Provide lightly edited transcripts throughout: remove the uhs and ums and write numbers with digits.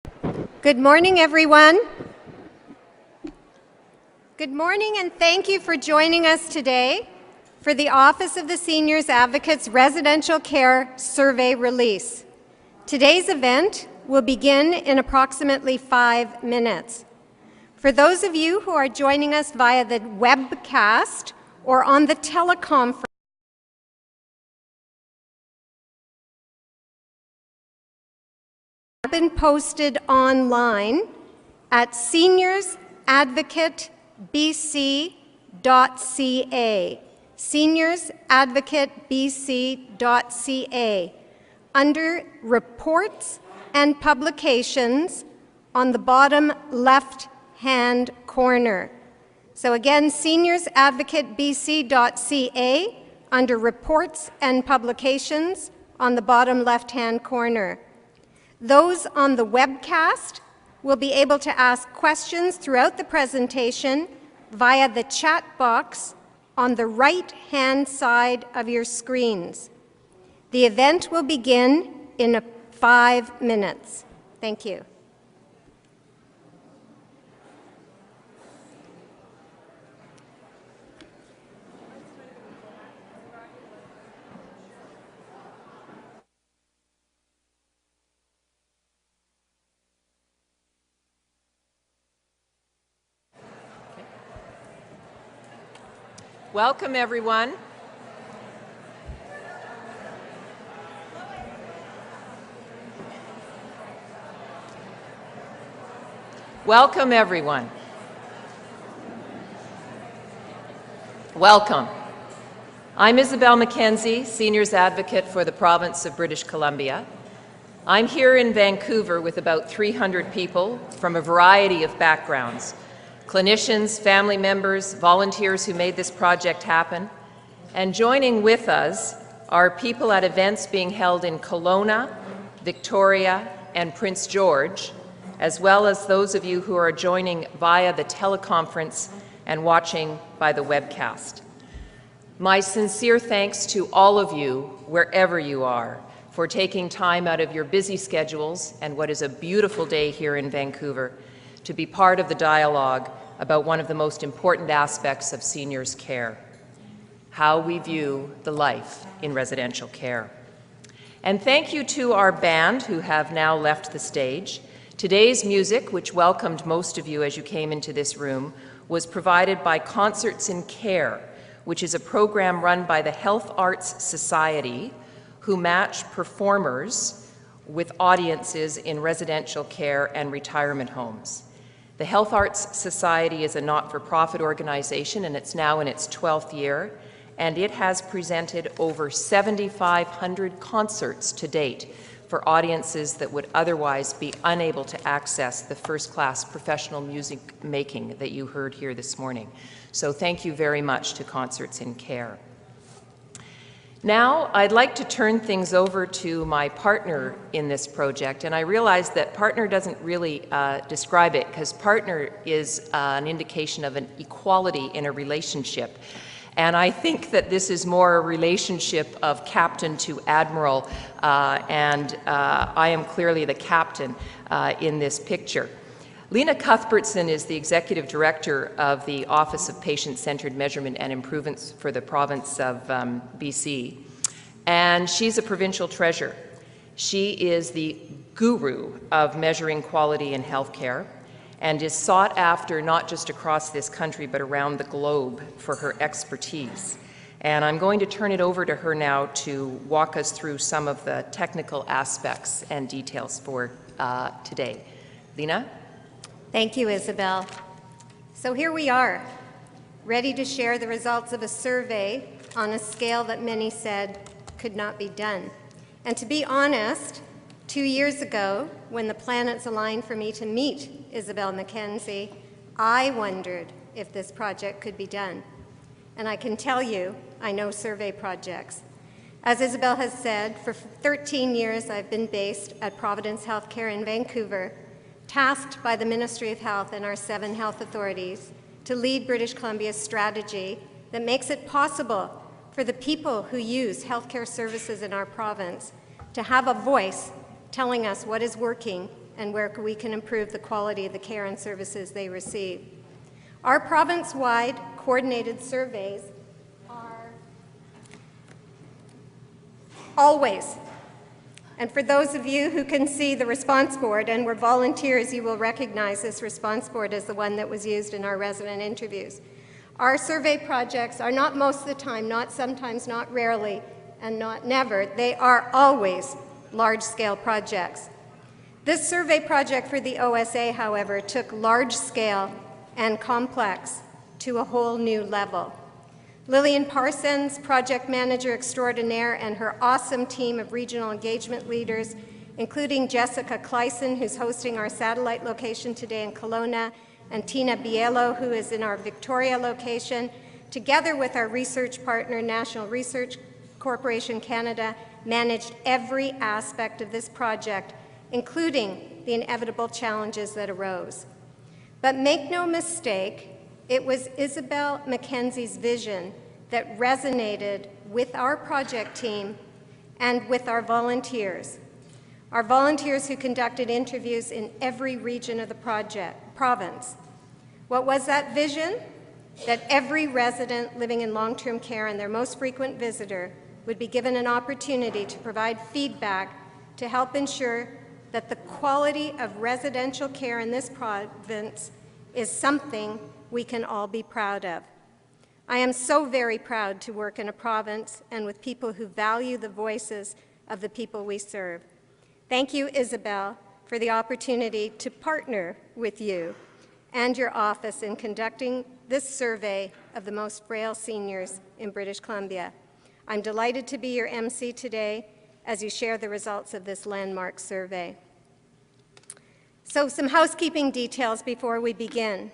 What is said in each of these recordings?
Good morning, everyone. Good morning, and thank you for joining us today for the Office of the Seniors Advocate's Residential Care Survey release. Today's event will begin in approximately 5 minutes. For those of you who are joining us via the webcast or on the teleconference, been posted online at senioradvocatebc.ca, senioradvocatebc.ca, under Reports and Publications on the bottom left-hand corner. So again, senioradvocatebc.ca, under Reports and Publications on the bottom left-hand corner. Those on the webcast will be able to ask questions throughout the presentation via the chat box on the right-hand side of your screens. The event will begin in 5 minutes. Thank you. Welcome, everyone. Welcome, everyone. Welcome. I'm Isabel Mackenzie, Seniors Advocate for the Province of British Columbia. I'm here in Vancouver with about 300 people from a variety of backgrounds. Clinicians, family members, volunteers who made this project happen. And joining with us are people at events being held in Kelowna, Victoria, and Prince George, as well as those of you who are joining via the teleconference and watching by the webcast. My sincere thanks to all of you, wherever you are, for taking time out of your busy schedules and what is a beautiful day here in Vancouver to be part of the dialogue about one of the most important aspects of seniors' care, how we view the life in residential care. And thank you to our band who have now left the stage. Today's music, which welcomed most of you as you came into this room, was provided by Concerts in Care, which is a program run by the Health Arts Society, who match performers with audiences in residential care and retirement homes. The Health Arts Society is a not-for-profit organization, and it's now in its 12th year, and it has presented over 7,500 concerts to date for audiences that would otherwise be unable to access the first-class professional music making that you heard here this morning. So thank you very much to Concerts in Care. Now, I'd like to turn things over to my partner in this project, and I realize that partner doesn't really describe it, because partner is an indication of an equality in a relationship. And I think that this is more a relationship of captain to admiral, and I am clearly the captain in this picture. Lena Cuthbertson is the Executive Director of the Office of Patient-Centered Measurement and Improvements for the province of BC, and she's a provincial treasure. She is the guru of measuring quality in healthcare and is sought after not just across this country but around the globe for her expertise. And I'm going to turn it over to her now to walk us through some of the technical aspects and details for today. Lena? Thank you, Isabel. So here we are, ready to share the results of a survey on a scale that many said could not be done. And to be honest, 2 years ago, when the planets aligned for me to meet Isabel Mackenzie, I wondered if this project could be done. And I can tell you, I know survey projects. As Isabel has said, for 13 years I've been based at Providence Healthcare in Vancouver, tasked by the Ministry of Health and our 7 health authorities to lead British Columbia's strategy that makes it possible for the people who use healthcare services in our province to have a voice telling us what is working and where we can improve the quality of the care and services they receive. Our province-wide coordinated surveys are always, and for those of you who can see the response board and were volunteers, you will recognize this response board as the one that was used in our resident interviews. Our survey projects are not most of the time, not sometimes, not rarely, and not never. They are always large-scale projects. This survey project for the OSA, however, took large-scale and complex to a whole new level. Lillian Parsons, project manager extraordinaire, and her awesome team of regional engagement leaders, including Jessica Clyson, who's hosting our satellite location today in Kelowna, and Tina Bielo, who is in our Victoria location, together with our research partner, National Research Corporation Canada, managed every aspect of this project, including the inevitable challenges that arose. But make no mistake, it was Isabel Mackenzie's vision that resonated with our project team and with our volunteers who conducted interviews in every region of the province. What was that vision? That every resident living in long-term care and their most frequent visitor would be given an opportunity to provide feedback to help ensure that the quality of residential care in this province is something we can all be proud of. I am so very proud to work in a province and with people who value the voices of the people we serve. Thank you, Isabel, for the opportunity to partner with you and your office in conducting this survey of the most frail seniors in British Columbia. I'm delighted to be your MC today as you share the results of this landmark survey. So, some housekeeping details before we begin.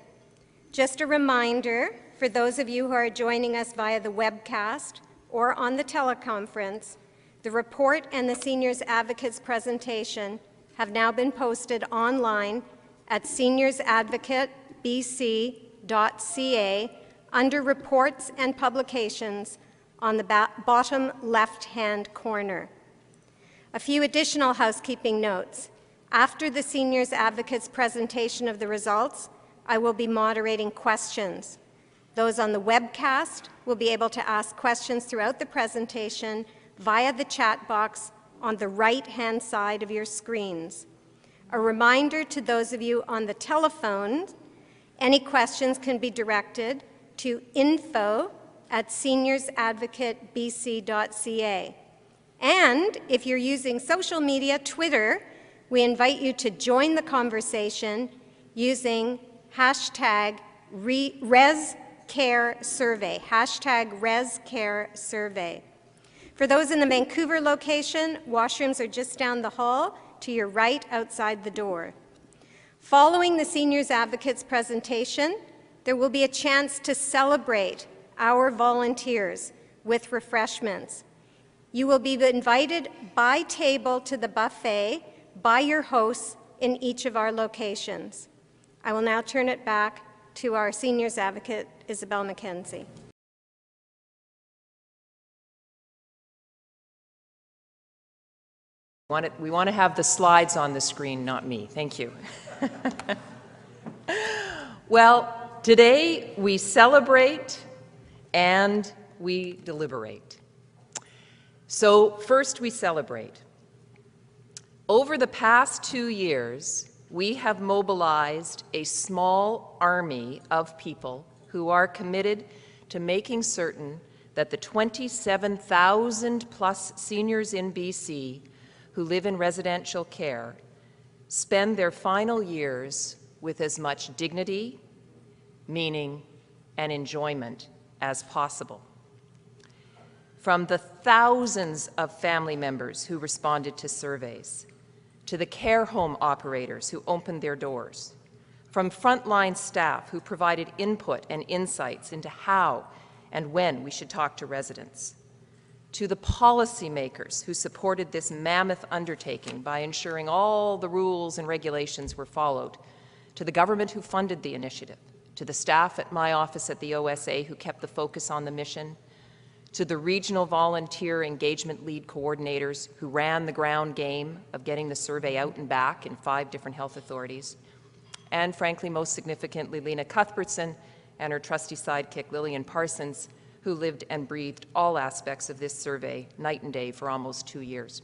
Just a reminder for those of you who are joining us via the webcast or on the teleconference, the report and the Seniors Advocates presentation have now been posted online at senioradvocatebc.ca under Reports and Publications on the bottom left-hand corner. A few additional housekeeping notes. After the Seniors Advocates presentation of the results, I will be moderating questions. Those on the webcast will be able to ask questions throughout the presentation via the chat box on the right-hand side of your screens. A reminder to those of you on the telephone, any questions can be directed to info@senioradvocatebc.ca. And if you're using social media, Twitter, we invite you to join the conversation using hashtag ResCareSurvey, hashtag ResCareSurvey. For those in the Vancouver location, washrooms are just down the hall to your right outside the door. Following the Seniors Advocates presentation, there will be a chance to celebrate our volunteers with refreshments. You will be invited by table to the buffet by your hosts in each of our locations. I will now turn it back to our Seniors Advocate, Isabel Mackenzie. We want to have the slides on the screen, not me. Thank you. Well, today we celebrate and we deliberate. So first we celebrate. Over the past 2 years, we have mobilized a small army of people who are committed to making certain that the 27,000 plus seniors in BC who live in residential care spend their final years with as much dignity, meaning, and enjoyment as possible. From the thousands of family members who responded to surveys, to the care home operators who opened their doors, from frontline staff who provided input and insights into how and when we should talk to residents, to the policymakers who supported this mammoth undertaking by ensuring all the rules and regulations were followed, to the government who funded the initiative, to the staff at my office at the OSA who kept the focus on the mission, to the regional volunteer engagement lead coordinators who ran the ground game of getting the survey out and back in 5 different health authorities, and frankly, most significantly, Lena Cuthbertson and her trusty sidekick, Lillian Parsons, who lived and breathed all aspects of this survey night and day for almost 2 years.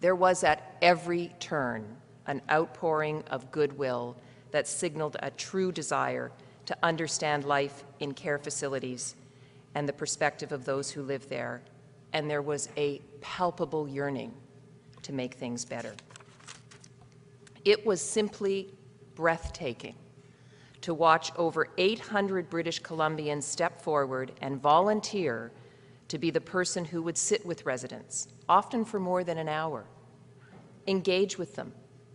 There was at every turn an outpouring of goodwill that signaled a true desire to understand life in care facilities and the perspective of those who live there, and there was a palpable yearning to make things better. It was simply breathtaking to watch over 800 British Columbians step forward and volunteer to be the person who would sit with residents, often for more than an hour, engage with them,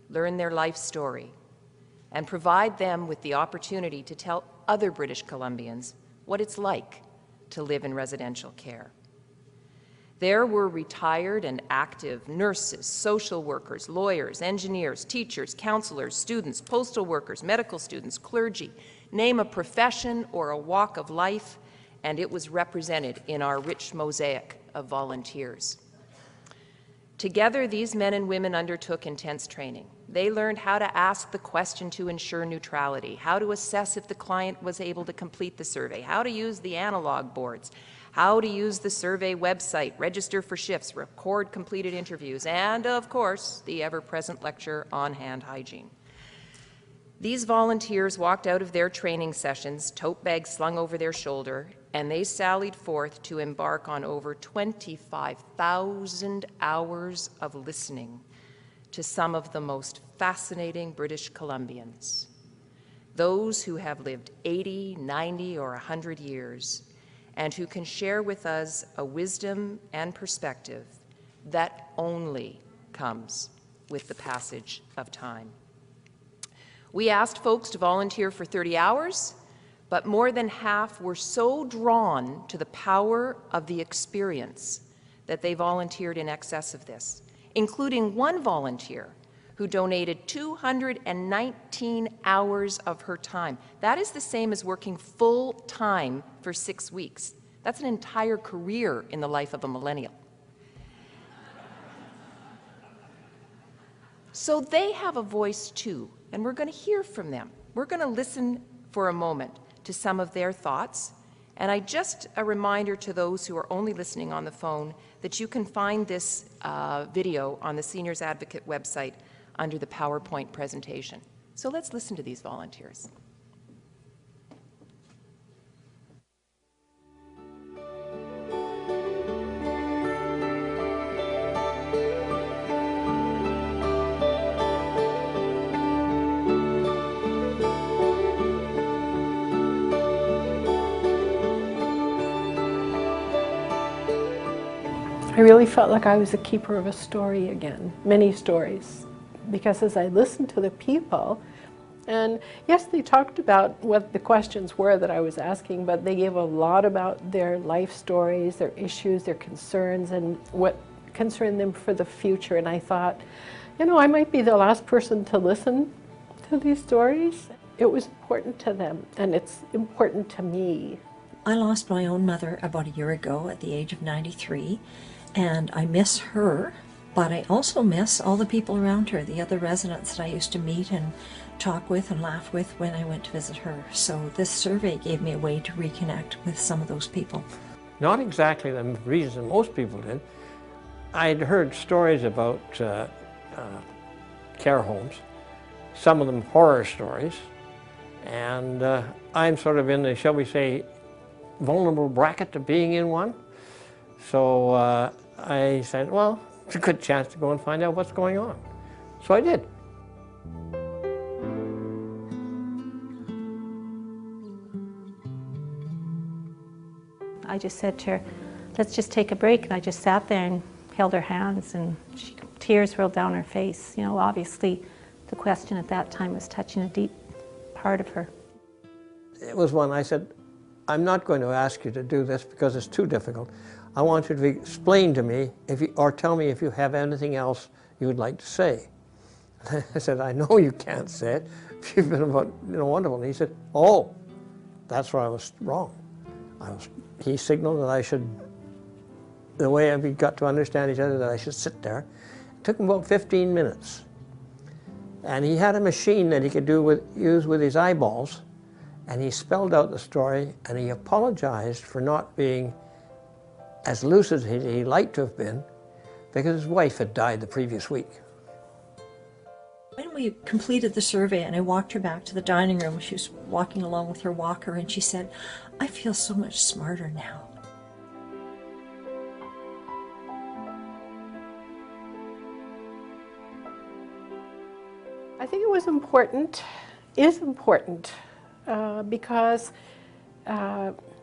learn their life story, and provide them with the opportunity to tell other British Columbians what it's like to live in residential care. There were retired and active nurses, social workers, lawyers, engineers, teachers, counselors, students, postal workers, medical students, clergy. Name a profession or a walk of life, and it was represented in our rich mosaic of volunteers. Together, these men and women undertook intense training. They learned how to ask the question to ensure neutrality, how to assess if the client was able to complete the survey, how to use the analog boards, how to use the survey website, register for shifts, record completed interviews, and, of course, the ever-present lecture on hand hygiene. These volunteers walked out of their training sessions, tote bags slung over their shoulder, and they sallied forth to embark on over 25,000 hours of listening to some of the most fascinating British Columbians, those who have lived 80, 90, or 100 years, and who can share with us a wisdom and perspective that only comes with the passage of time. We asked folks to volunteer for 30 hours, but more than half were so drawn to the power of the experience that they volunteered in excess of this, including one volunteer who donated 219 hours of her time. That is the same as working full time for 6 weeks. That's an entire career in the life of a millennial. So they have a voice too, and we're going to hear from them. We're going to listen for a moment to some of their thoughts. And just a reminder to those who are only listening on the phone that you can find this video on the Seniors Advocate website under the PowerPoint presentation. So let's listen to these volunteers. I really felt like I was a keeper of a story again, many stories, because as I listened to the people, and yes, they talked about what the questions were that I was asking, but they gave a lot about their life stories, their issues, their concerns, and what concerned them for the future. And I thought, you know, I might be the last person to listen to these stories. It was important to them, and it's important to me. I lost my own mother about a year ago at the age of 93. And I miss her, but I also miss all the people around her, the other residents that I used to meet and talk with and laugh with when I went to visit her. So this survey gave me a way to reconnect with some of those people. Not exactly the reasons that most people did. I'd heard stories about care homes, some of them horror stories, and I'm sort of in the, shall we say, vulnerable bracket of being in one. So I said, well, it's a good chance to go and find out what's going on. So I did. I just said to her, let's just take a break. And I just sat there and held her hands, and tears rolled down her face. You know, obviously the question at that time was touching a deep part of her. It was one I said, I'm not going to ask you to do this because it's too difficult. I want you to explain to me or tell me if you have anything else you would like to say. I said, I know you can't say it. You've been wonderful. And he said, oh, that's where I was wrong. He signaled that I should, the way we got to understand each other, that I should sit there. It took him about 15 minutes. And he had a machine that he could use with his eyeballs, and he spelled out the story, and he apologized for not being as lucid as he'd liked to have been, because his wife had died the previous week. When we completed the survey and I walked her back to the dining room, she was walking along with her walker, and she said, "I feel so much smarter now." I think it was important, is important, because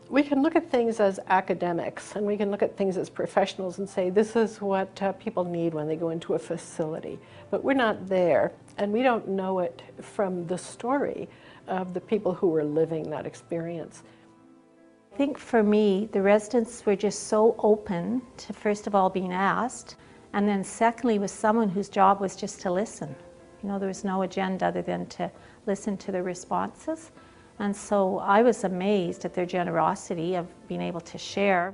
we can look at things as academics and we can look at things as professionals and say this is what people need when they go into a facility. But we're not there, and we don't know it from the story of the people who were living that experience. I think for me, the residents were just so open to, first of all, being asked, and then secondly, with someone whose job was just to listen. You know, there was no agenda other than to listen to the responses. And so I was amazed at their generosity of being able to share.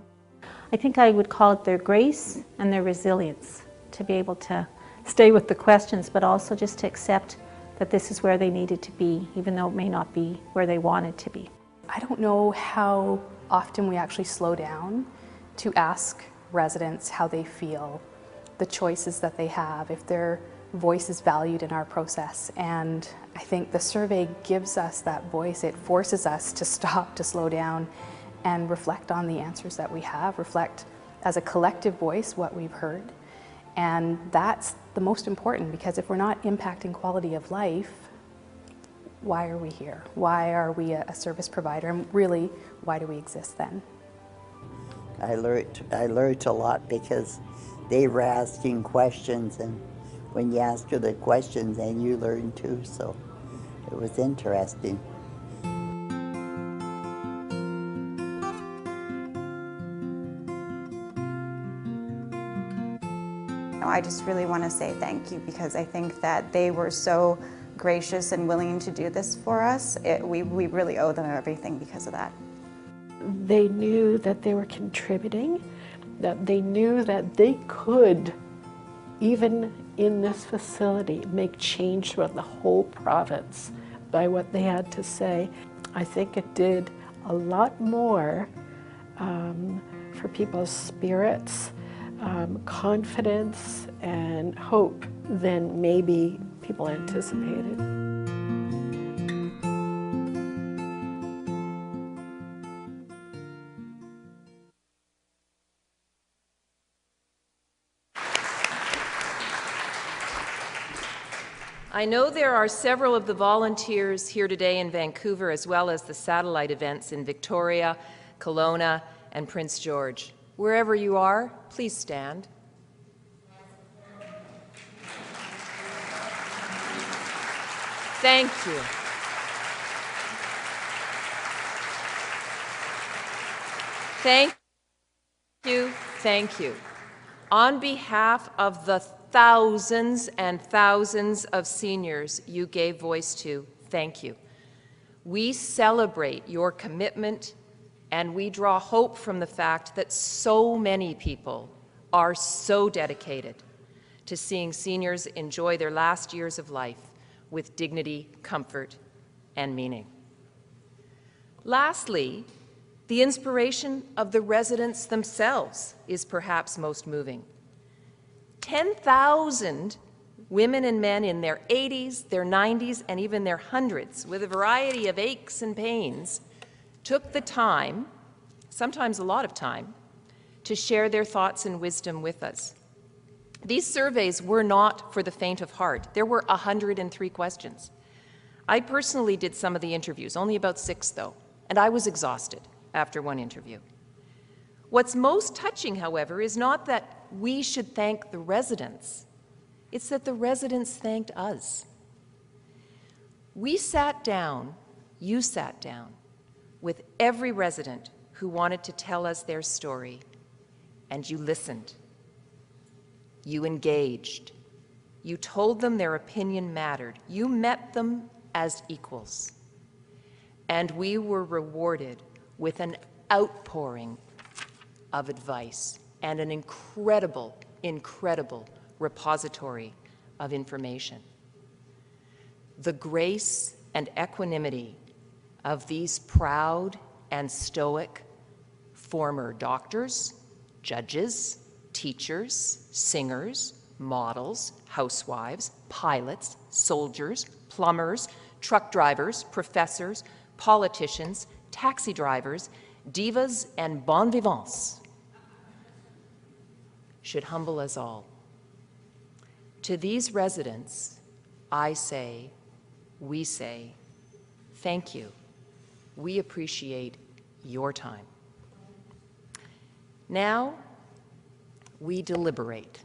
I think I would call it their grace and their resilience to be able to stay with the questions, but also just to accept that this is where they needed to be, even though it may not be where they wanted to be. I don't know how often we actually slow down to ask residents how they feel, the choices that they have, if their voice is valued in our process. And I think the survey gives us that voice. It forces us to stop, to slow down, and reflect on the answers that we have, reflect as a collective voice what we've heard. And that's the most important, because if we're not impacting quality of life, why are we here? Why are we a service provider? And really, why do we exist then? I learned a lot because they were asking questions, and when you ask her the questions, then you learn too, so it was interesting. I just really want to say thank you, because I think that they were so gracious and willing to do this for us. We really owe them everything because of that. They knew that they were contributing, that they knew that they could, even in this facility, make change throughout the whole province by what they had to say. I think it did a lot more for people's spirits, confidence, and hope than maybe people anticipated. I know there are several of the volunteers here today in Vancouver, as well as the satellite events in Victoria, Kelowna, and Prince George. Wherever you are, please stand. Thank you. Thank you. Thank you. On behalf of the thousands and thousands of seniors you gave voice to, thank you. We celebrate your commitment, and we draw hope from the fact that so many people are so dedicated to seeing seniors enjoy their last years of life with dignity, comfort, and meaning. Lastly, the inspiration of the residents themselves is perhaps most moving. 10,000 women and men in their 80s, their 90s, and even their hundreds, with a variety of aches and pains, took the time, sometimes a lot of time, to share their thoughts and wisdom with us. These surveys were not for the faint of heart. There were 103 questions. I personally did some of the interviews, only about 6 though, and I was exhausted after one interview. What's most touching, however, is not that we should thank the residents. It's that the residents thanked us. We sat down, you sat down, with every resident who wanted to tell us their story, and you listened. You engaged. You told them their opinion mattered. You met them as equals. And we were rewarded with an outpouring of advice and an incredible, incredible repository of information. The grace and equanimity of these proud and stoic former doctors, judges, teachers, singers, models, housewives, pilots, soldiers, plumbers, truck drivers, professors, politicians, taxi drivers, divas, and bon vivants should humble us all. To these residents, I say, we say, thank you. We appreciate your time. Now, we deliberate,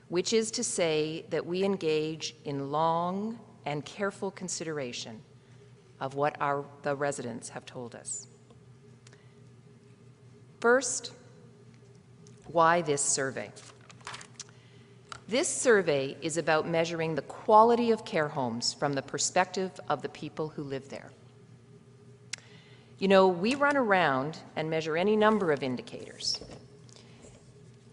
which is to say that we engage in long and careful consideration of what the residents have told us. First, why this survey? This survey is about measuring the quality of care homes from the perspective of the people who live there. You know, we run around and measure any number of indicators.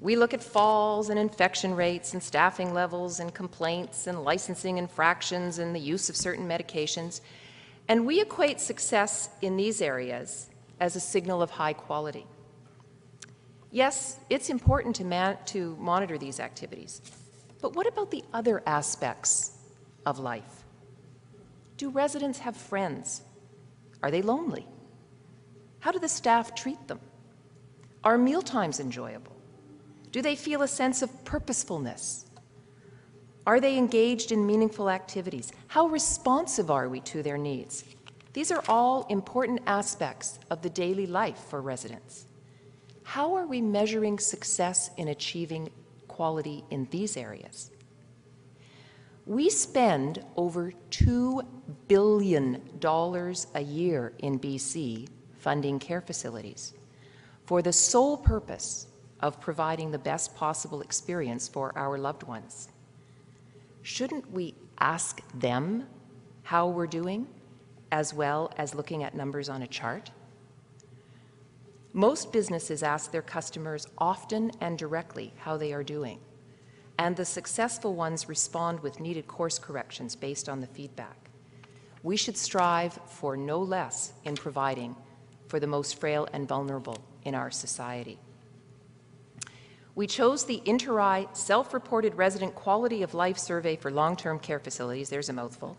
We look at falls and infection rates and staffing levels and complaints and licensing infractions and the use of certain medications, and we equate success in these areas as a signal of high quality. Yes, it's important to monitor these activities, but what about the other aspects of life? Do residents have friends? Are they lonely? How do the staff treat them? Are mealtimes enjoyable? Do they feel a sense of purposefulness? Are they engaged in meaningful activities? How responsive are we to their needs? These are all important aspects of the daily life for residents. How are we measuring success in achieving quality in these areas? We spend over $2 billion a year in BC funding care facilities for the sole purpose of providing the best possible experience for our loved ones. Shouldn't we ask them how we're doing, as well as looking at numbers on a chart? Most businesses ask their customers often and directly how they are doing, and the successful ones respond with needed course corrections based on the feedback. We should strive for no less in providing for the most frail and vulnerable in our society. We chose the Inter-I Self-Reported Resident Quality of Life Survey for Long-Term Care Facilities, there's a mouthful,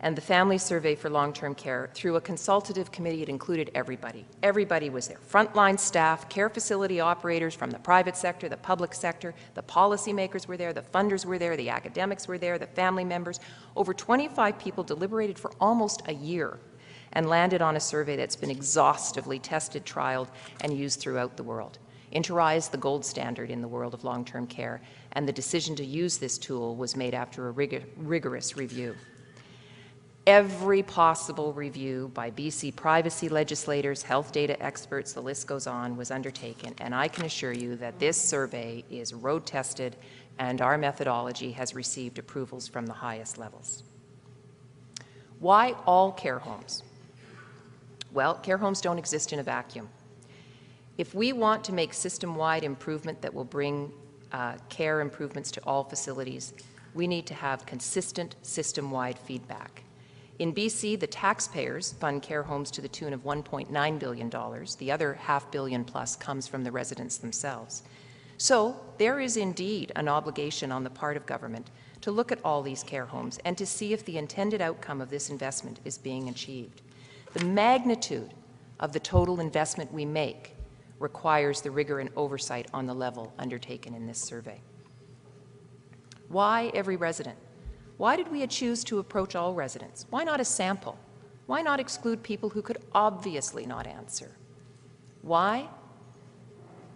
and the Family Survey for Long-Term Care through a consultative committee. It included everybody. Everybody was there. Frontline staff, care facility operators from the private sector, the public sector, the policymakers were there, the funders were there, the academics were there, the family members. Over 25 people deliberated for almost a year and landed on a survey that's been exhaustively tested, trialed, and used throughout the world. Inter-I is the gold standard in the world of long-term care, and the decision to use this tool was made after a rigorous review. Every possible review by BC privacy legislators, health data experts, the list goes on, was undertaken, and I can assure you that this survey is road-tested and our methodology has received approvals from the highest levels. Why all care homes? Well, care homes don't exist in a vacuum. If we want to make system-wide improvement that will bring care improvements to all facilities, we need to have consistent system-wide feedback. In BC, the taxpayers fund care homes to the tune of $1.9 billion. The other $500 million plus comes from the residents themselves. So there is indeed an obligation on the part of government to look at all these care homes and to see if the intended outcome of this investment is being achieved. The magnitude of the total investment we make requires the rigor and oversight on the level undertaken in this survey. Why every resident? Why did we choose to approach all residents? Why not a sample? Why not exclude people who could obviously not answer? Why?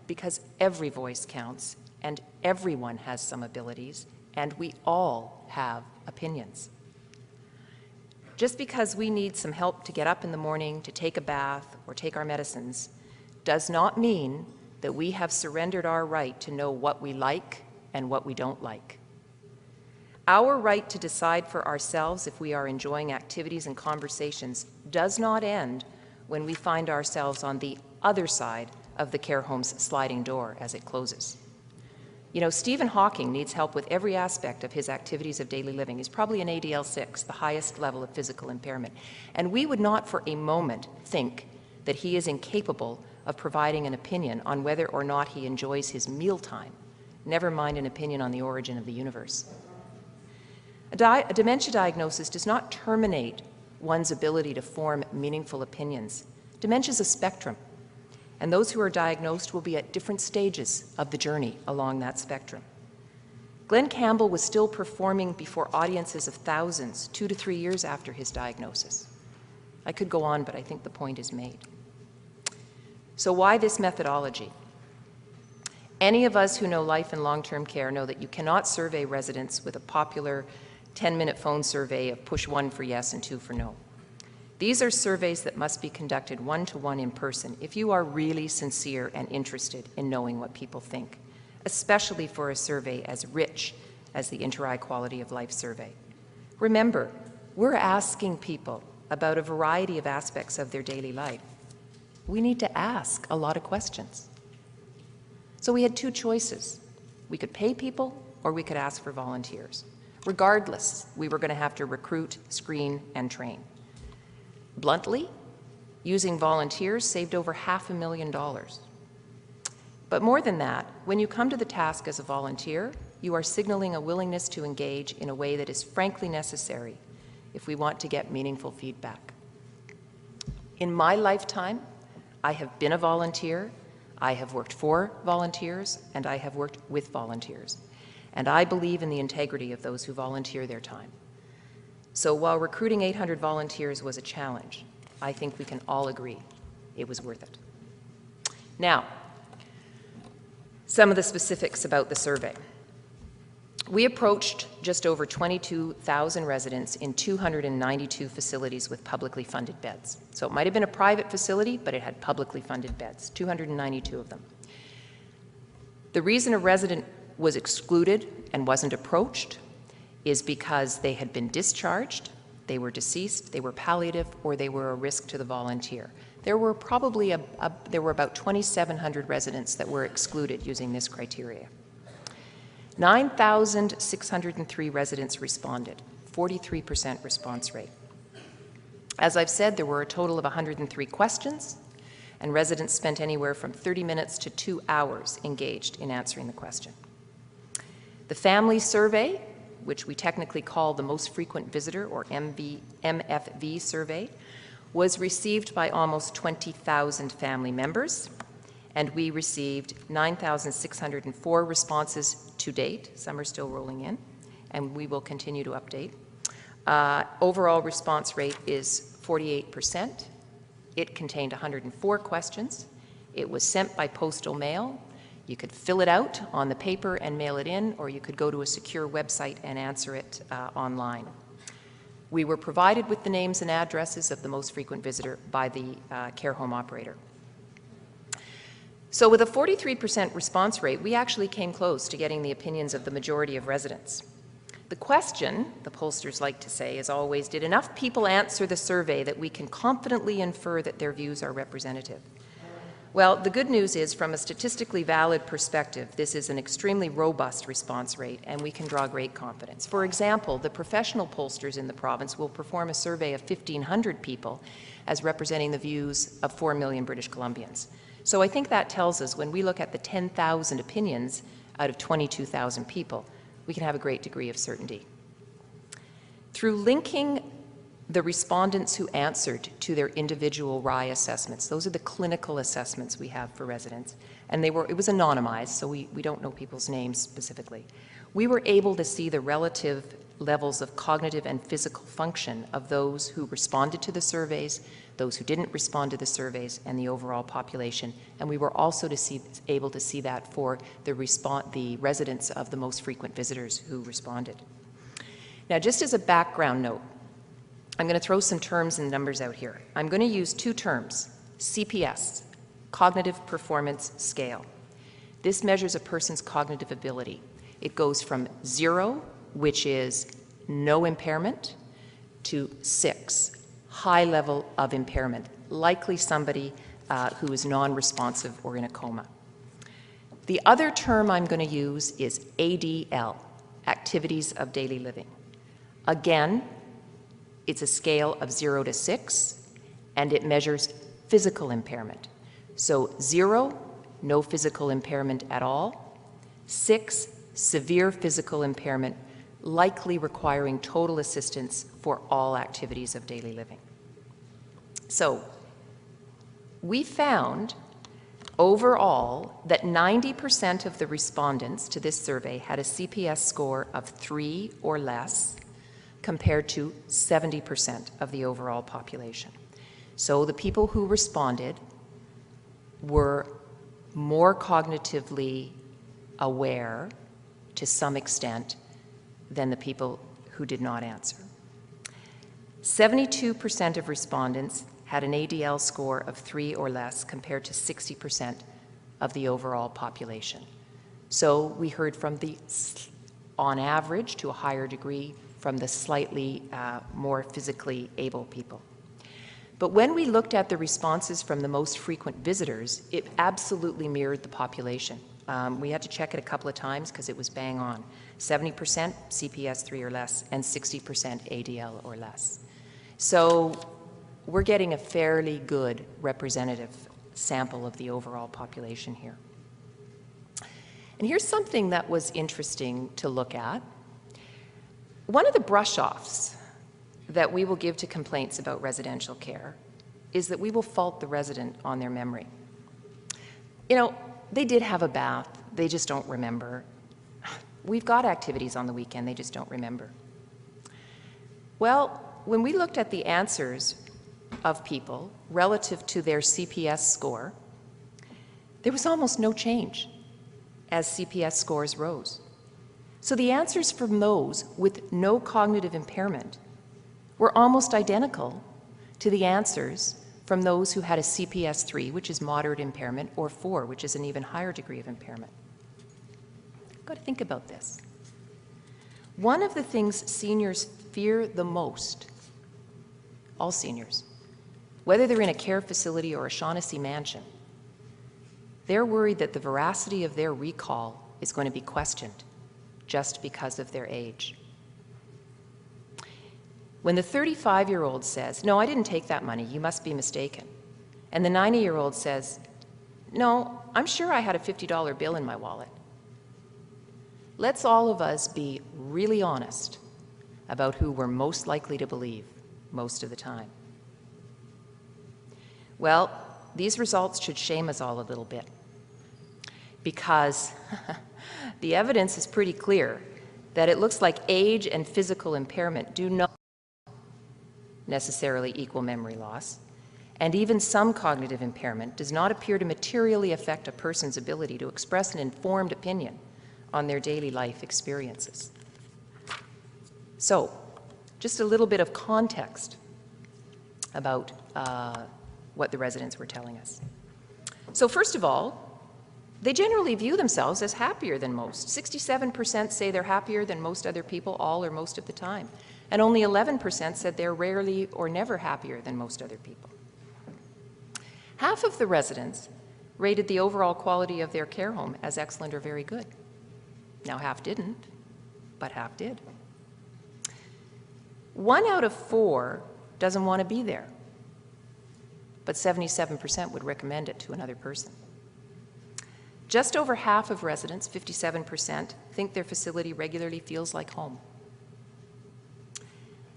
Because every voice counts, and everyone has some abilities, and we all have opinions. Just because we need some help to get up in the morning, to take a bath, or take our medicines, does not mean that we have surrendered our right to know what we like and what we don't like. Our right to decide for ourselves if we are enjoying activities and conversations does not end when we find ourselves on the other side of the care home's sliding door as it closes. You know, Stephen Hawking needs help with every aspect of his activities of daily living. He's probably an ADL-6, the highest level of physical impairment. And we would not for a moment think that he is incapable of providing an opinion on whether or not he enjoys his mealtime, never mind an opinion on the origin of the universe. A dementia diagnosis does not terminate one's ability to form meaningful opinions. Dementia is a spectrum, and those who are diagnosed will be at different stages of the journey along that spectrum. Glenn Campbell was still performing before audiences of thousands 2 to 3 years after his diagnosis. I could go on, but I think the point is made. So why this methodology? Any of us who know life and long-term care know that you cannot survey residents with a popular 10-minute phone survey of push 1 for yes and 2 for no. These are surveys that must be conducted one-to-one in person if you are really sincere and interested in knowing what people think, especially for a survey as rich as the Inter-Eye Quality of Life survey. Remember, we're asking people about a variety of aspects of their daily life. We need to ask a lot of questions. So we had 2 choices. We could pay people or we could ask for volunteers. Regardless, we were going to have to recruit, screen, and train. Bluntly, using volunteers saved over $500,000. But more than that, when you come to the task as a volunteer, you are signaling a willingness to engage in a way that is frankly necessary if we want to get meaningful feedback. In my lifetime, I have been a volunteer, I have worked for volunteers, and I have worked with volunteers. And I believe in the integrity of those who volunteer their time. So while recruiting 800 volunteers was a challenge, I think we can all agree it was worth it. Now, some of the specifics about the survey. We approached just over 22,000 residents in 292 facilities with publicly funded beds. So it might have been a private facility, but it had publicly funded beds, 292 of them. The reason a resident was excluded and wasn't approached is because they had been discharged, they were deceased, they were palliative, or they were a risk to the volunteer. There were probably about 2,700 residents that were excluded using this criteria. 9,603 residents responded, 43% response rate. As I've said, there were a total of 103 questions, and residents spent anywhere from 30 minutes to 2 hours engaged in answering the question. The family survey, which we technically call the most frequent visitor or MFV survey, was received by almost 20,000 family members, and we received 9,604 responses to date. Some are still rolling in, and we will continue to update. Overall response rate is 48%. It contained 104 questions. It was sent by postal mail. You could fill it out on the paper and mail it in, or you could go to a secure website and answer it online. We were provided with the names and addresses of the most frequent visitor by the care home operator. So with a 43% response rate, we actually came close to getting the opinions of the majority of residents. The question, the pollsters like to say, is always, did enough people answer the survey that we can confidently infer that their views are representative? Well, the good news is, from a statistically valid perspective, this is an extremely robust response rate, and we can draw great confidence. For example, the professional pollsters in the province will perform a survey of 1,500 people as representing the views of 4 million British Columbians. So I think that tells us, when we look at the 10,000 opinions out of 22,000 people, we can have a great degree of certainty. Through linking the respondents who answered to their individual RAI assessments, those are the clinical assessments we have for residents, and it was anonymized, so we don't know people's names specifically. We were able to see the relative levels of cognitive and physical function of those who responded to the surveys, those who didn't respond to the surveys, and the overall population. And we were also able to see that for the residents of the most frequent visitors who responded. Now, just as a background note, I'm going to throw some terms and numbers out here. I'm going to use 2 terms, CPS, Cognitive Performance Scale. This measures a person's cognitive ability. It goes from 0, which is no impairment, to 6, high level of impairment, likely somebody who is non-responsive or in a coma. The other term I'm going to use is ADL, Activities of Daily Living. Again, it's a scale of 0 to 6, and it measures physical impairment. So 0, no physical impairment at all. 6, severe physical impairment, likely requiring total assistance for all activities of daily living. So we found overall that 90% of the respondents to this survey had a CPS score of 3 or less, compared to 70% of the overall population. So the people who responded were more cognitively aware to some extent than the people who did not answer. 72% of respondents had an ADL score of 3 or less, compared to 60% of the overall population. So we heard from the, on average, to a higher degree, from the slightly more physically able people. But when we looked at the responses from the most frequent visitors, it absolutely mirrored the population. We had to check it a couple of times because it was bang on. 70% CPS 3 or less, and 60% ADL or less. So we're getting a fairly good representative sample of the overall population here. And here's something that was interesting to look at. One of the brush-offs that we will give to complaints about residential care is that we will fault the resident on their memory. You know, they did have a bath, they just don't remember. We've got activities on the weekend, they just don't remember. Well, when we looked at the answers of people relative to their CPS score, there was almost no change as CPS scores rose. So the answers from those with no cognitive impairment were almost identical to the answers from those who had a CPS 3, which is moderate impairment, or 4, which is an even higher degree of impairment. You've got to think about this. One of the things seniors fear the most, all seniors, whether they're in a care facility or a Shaughnessy mansion, they're worried that the veracity of their recall is going to be questioned just because of their age. When the 35-year-old says, "No, I didn't take that money, you must be mistaken," and the 90-year-old says, "No, I'm sure I had a $50 bill in my wallet," let's all of us be really honest about who we're most likely to believe most of the time. Well, these results should shame us all a little bit, because the evidence is pretty clear that it looks like age and physical impairment do not necessarily equal memory loss, and even some cognitive impairment does not appear to materially affect a person's ability to express an informed opinion on their daily life experiences. So, just a little bit of context about what the residents were telling us. So first of all, they generally view themselves as happier than most. 67% say they're happier than most other people all or most of the time. And only 11% said they're rarely or never happier than most other people. Half of the residents rated the overall quality of their care home as excellent or very good. Now, half didn't, but half did. 1 out of 4 doesn't want to be there, but 77% would recommend it to another person. Just over half of residents, 57%, think their facility regularly feels like home.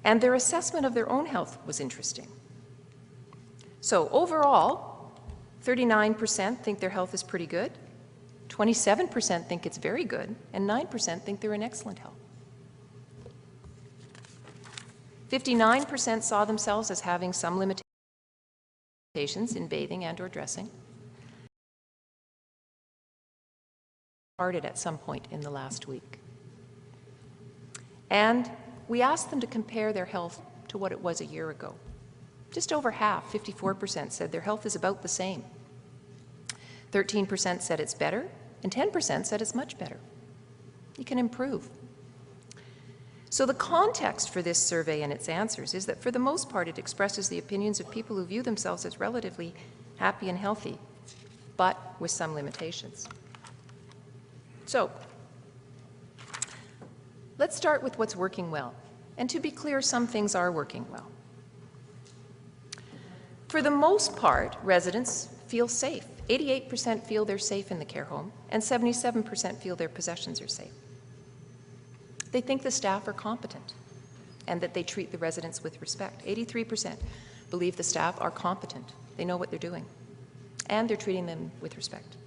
And their assessment of their own health was interesting. So overall, 39% think their health is pretty good, 27% think it's very good, and 9% think they're in excellent health. 59% saw themselves as having some limitations in bathing and or dressing. Started at some point in the last week. And we asked them to compare their health to what it was a year ago. Just over half, 54%, said their health is about the same. 13% said it's better, and 10% said it's much better. You can improve. So the context for this survey and its answers is that for the most part it expresses the opinions of people who view themselves as relatively happy and healthy, but with some limitations. So let's start with what's working well. And to be clear, some things are working well. For the most part, residents feel safe. 88% feel they're safe in the care home, and 77% feel their possessions are safe. They think the staff are competent and that they treat the residents with respect. 83% believe the staff are competent. They know what they're doing, and they're treating them with respect.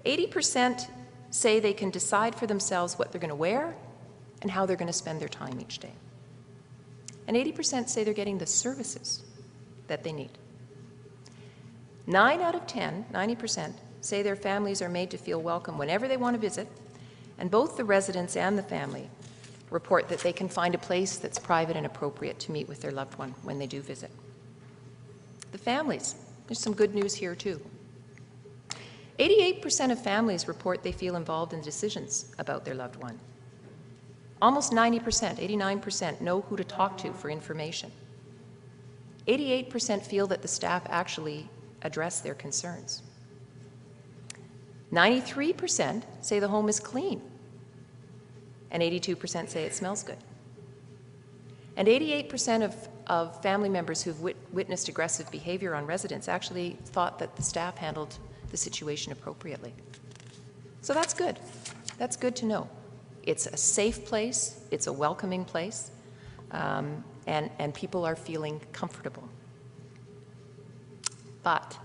80% say they can decide for themselves what they're going to wear and how they're going to spend their time each day. And 80% say they're getting the services that they need. 9 out of 10, 90%, say their families are made to feel welcome whenever they want to visit, and both the residents and the family report that they can find a place that's private and appropriate to meet with their loved one when they do visit. The families, there's some good news here too. 88% of families report they feel involved in decisions about their loved one. Almost 90%, 89%, know who to talk to for information. 88% feel that the staff actually address their concerns. 93% say the home is clean, and 82% say it smells good. And 88% of family members who've witnessed aggressive behavior on residents actually thought that the staff handled the situation appropriately. So that's good. That's good to know. It's a safe place, it's a welcoming place, and people are feeling comfortable. But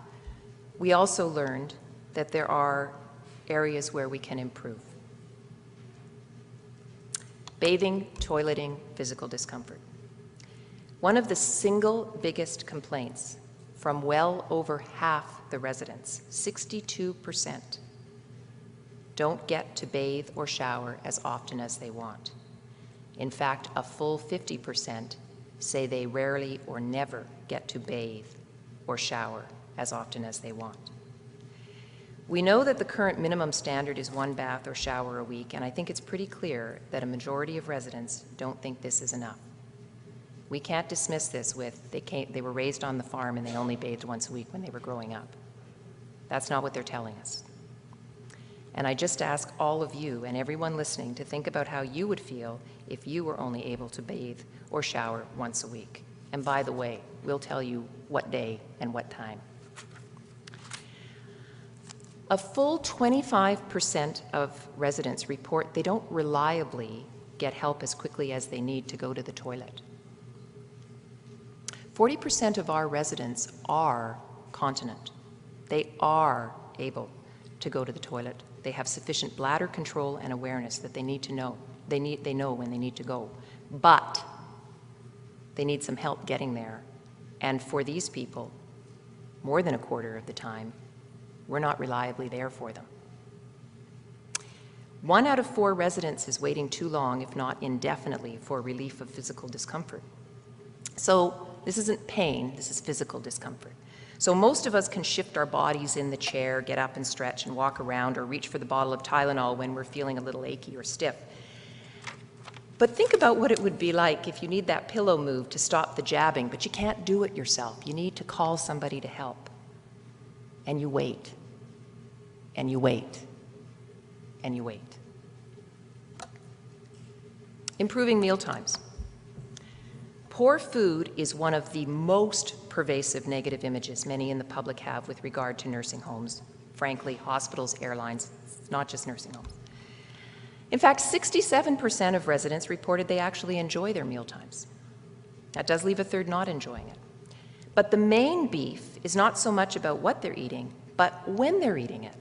we also learned that there are areas where we can improve. Bathing, toileting, physical discomfort. One of the single biggest complaints from well over half the residents, 62%, don't get to bathe or shower as often as they want. In fact, a full 50% say they rarely or never get to bathe or shower as often as they want. We know that the current minimum standard is 1 bath or shower a week, and I think it's pretty clear that a majority of residents don't think this is enough. We can't dismiss this with they were raised on the farm and they only bathed once a week when they were growing up. That's not what they're telling us. And I just ask all of you and everyone listening to think about how you would feel if you were only able to bathe or shower once a week. And by the way, we'll tell you what day and what time. A full 25% of residents report they don't reliably get help as quickly as they need to go to the toilet. 40% of our residents are continent. They are able to go to the toilet. They have sufficient bladder control and awareness that they need to know. They know when they need to go. But they need some help getting there. And for these people, more than a quarter of the time, we're not reliably there for them. 1 out of 4 residents is waiting too long, if not indefinitely, for relief of physical discomfort. So this isn't pain, this is physical discomfort. So most of us can shift our bodies in the chair, get up and stretch and walk around, or reach for the bottle of Tylenol when we're feeling a little achy or stiff. But think about what it would be like if you need that pillow moved to stop the jabbing, but you can't do it yourself. You need to call somebody to help. And you wait, and you wait, and you wait. Improving meal times. Poor food is one of the most pervasive negative images many in the public have with regard to nursing homes. Frankly, hospitals, airlines, it's not just nursing homes. In fact, 67% of residents reported they actually enjoy their meal times. That does leave a third not enjoying it. But the main beef is not so much about what they're eating, but when they're eating it.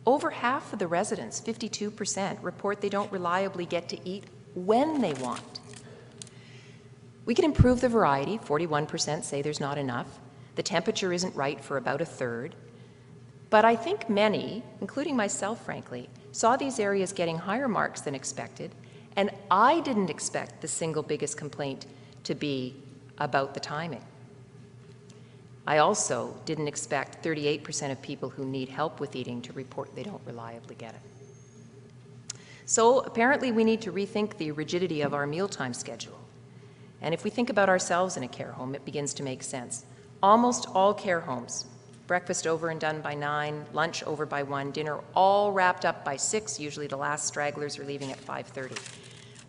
Over half of the residents, 52%, report they don't reliably get to eat when they want. We can improve the variety. 41% say there's not enough. The temperature isn't right for about a third. But I think many, including myself, frankly, saw these areas getting higher marks than expected, and I didn't expect the single biggest complaint to be about the timing. I also didn't expect 38% of people who need help with eating to report they don't reliably get it. So apparently we need to rethink the rigidity of our mealtime schedule. And if we think about ourselves in a care home, it begins to make sense. Almost all care homes, breakfast over and done by 9, lunch over by 1, dinner all wrapped up by 6, usually the last stragglers are leaving at 5:30.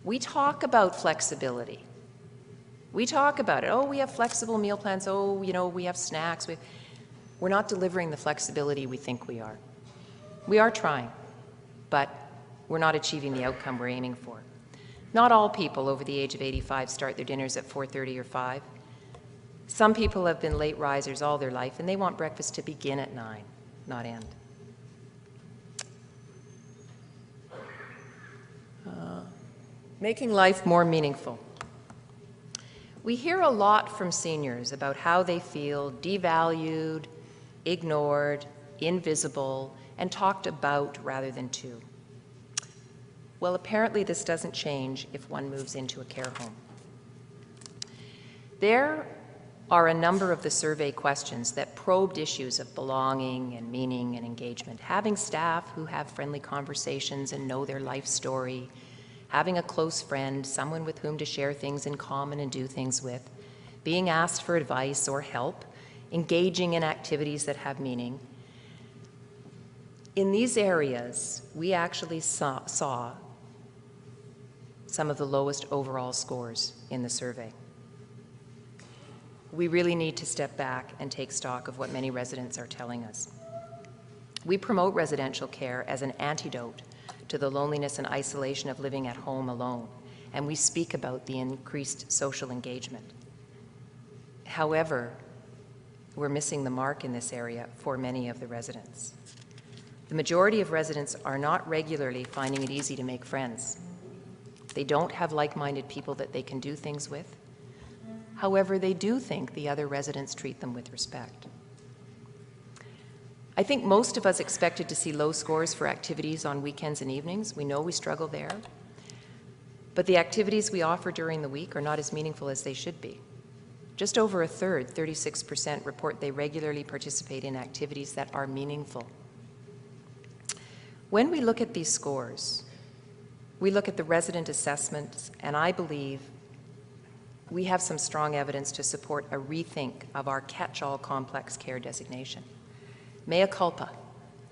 We talk about flexibility. We talk about it. Oh, we have flexible meal plans. Oh, you know, we have snacks. We're not delivering the flexibility we think we are. We are trying, but we're not achieving the outcome we're aiming for. Not all people over the age of 85 start their dinners at 4:30 or 5. Some people have been late risers all their life, and they want breakfast to begin at 9, not end. Making life more meaningful. We hear a lot from seniors about how they feel devalued, ignored, invisible, and talked about rather than to. Well, apparently this doesn't change if one moves into a care home. There are a number of the survey questions that probed issues of belonging and meaning and engagement. Having staff who have friendly conversations and know their life story, having a close friend, someone with whom to share things in common and do things with, being asked for advice or help, engaging in activities that have meaning. In these areas, we actually saw some of the lowest overall scores in the survey. We really need to step back and take stock of what many residents are telling us. We promote residential care as an antidote to the loneliness and isolation of living at home alone, and we speak about the increased social engagement. However, we're missing the mark in this area for many of the residents. The majority of residents are not regularly finding it easy to make friends. They don't have like-minded people that they can do things with. However, they do think the other residents treat them with respect. I think most of us expected to see low scores for activities on weekends and evenings. We know we struggle there. But the activities we offer during the week are not as meaningful as they should be. Just over a third, 36%, report they regularly participate in activities that are meaningful. When we look at these scores, we look at the resident assessments, and I believe we have some strong evidence to support a rethink of our catch-all complex care designation. Mea culpa.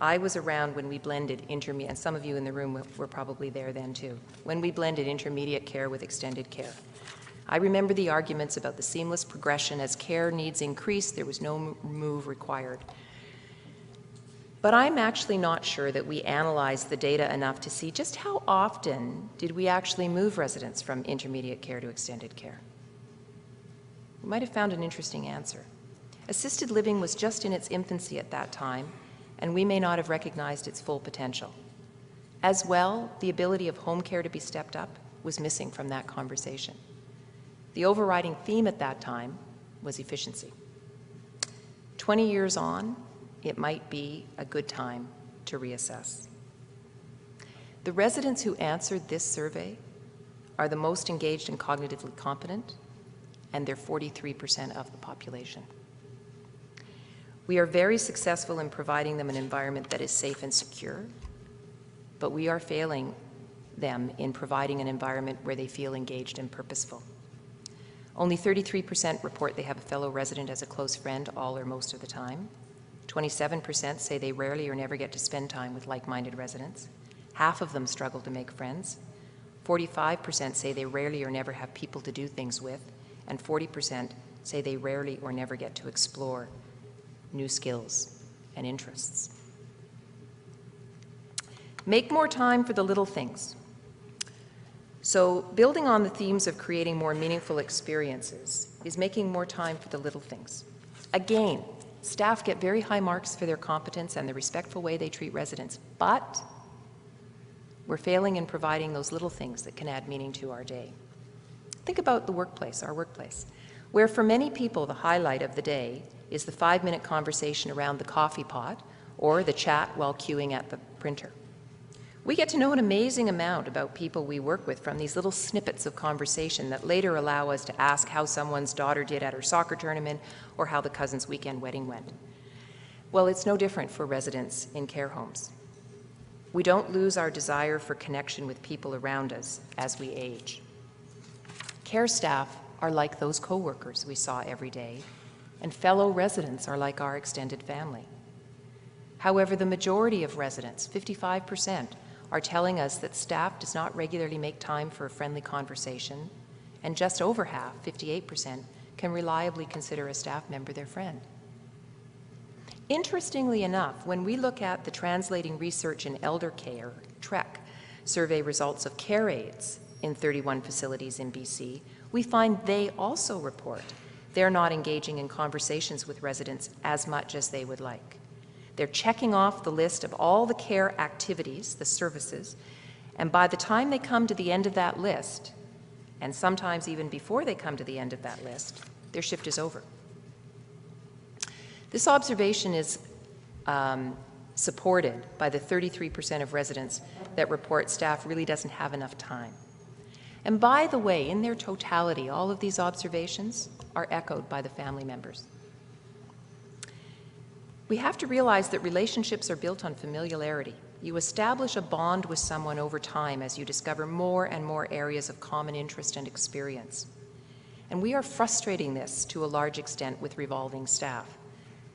I was around when we blended intermediate, and some of you in the room were probably there then too, when we blended intermediate care with extended care. I remember the arguments about the seamless progression. As care needs increased, there was no move required. But I'm actually not sure that we analyzed the data enough to see just how often did we actually move residents from intermediate care to extended care. We might have found an interesting answer. Assisted living was just in its infancy at that time, and we may not have recognized its full potential. As well, the ability of home care to be stepped up was missing from that conversation. The overriding theme at that time was efficiency. 20 years on, it might be a good time to reassess. The residents who answered this survey are the most engaged and cognitively competent, and they're 43% of the population. We are very successful in providing them an environment that is safe and secure, but we are failing them in providing an environment where they feel engaged and purposeful. Only 33% report they have a fellow resident as a close friend all or most of the time. 27% say they rarely or never get to spend time with like-minded residents. Half of them struggle to make friends. 45% say they rarely or never have people to do things with, and 40% say they rarely or never get to explore new skills and interests. Make more time for the little things. So building on the themes of creating more meaningful experiences is making more time for the little things. Again, staff get very high marks for their competence and the respectful way they treat residents, but we're failing in providing those little things that can add meaning to our day. Think about the workplace, our workplace, where for many people the highlight of the day is the 5-minute conversation around the coffee pot or the chat while queuing at the printer. We get to know an amazing amount about people we work with from these little snippets of conversation that later allow us to ask how someone's daughter did at her soccer tournament or how the cousin's weekend wedding went. Well, it's no different for residents in care homes. We don't lose our desire for connection with people around us as we age. Care staff are like those coworkers we saw every day, and fellow residents are like our extended family. However, the majority of residents, 55%, are telling us that staff does not regularly make time for a friendly conversation, and just over half, 58%, can reliably consider a staff member their friend. Interestingly enough, when we look at the Translating Research in Elder Care, TREC, survey results of care aides in 31 facilities in BC, we find they also report they're not engaging in conversations with residents as much as they would like. They're checking off the list of all the care activities, the services, and by the time they come to the end of that list, and sometimes even before they come to the end of that list, their shift is over. This observation is supported by the 33% of residents that report staff really doesn't have enough time. And by the way, in their totality, all of these observations are echoed by the family members. We have to realize that relationships are built on familiarity. You establish a bond with someone over time as you discover more and more areas of common interest and experience. And we are frustrating this to a large extent with revolving staff.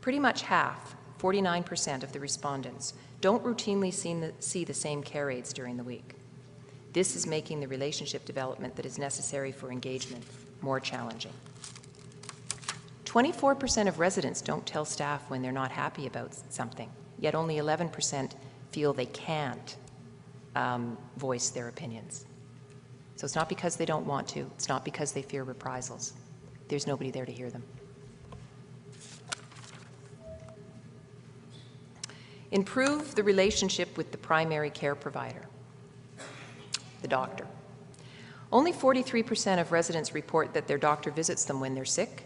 Pretty much half, 49% of the respondents, don't routinely see the same care aides during the week. This is making the relationship development that is necessary for engagement more challenging. 24% of residents don't tell staff when they're not happy about something, yet only 11% feel they can't voice their opinions. So it's not because they don't want to, it's not because they fear reprisals. There's nobody there to hear them. Improve the relationship with the primary care provider, the doctor. Only 43% of residents report that their doctor visits them when they're sick,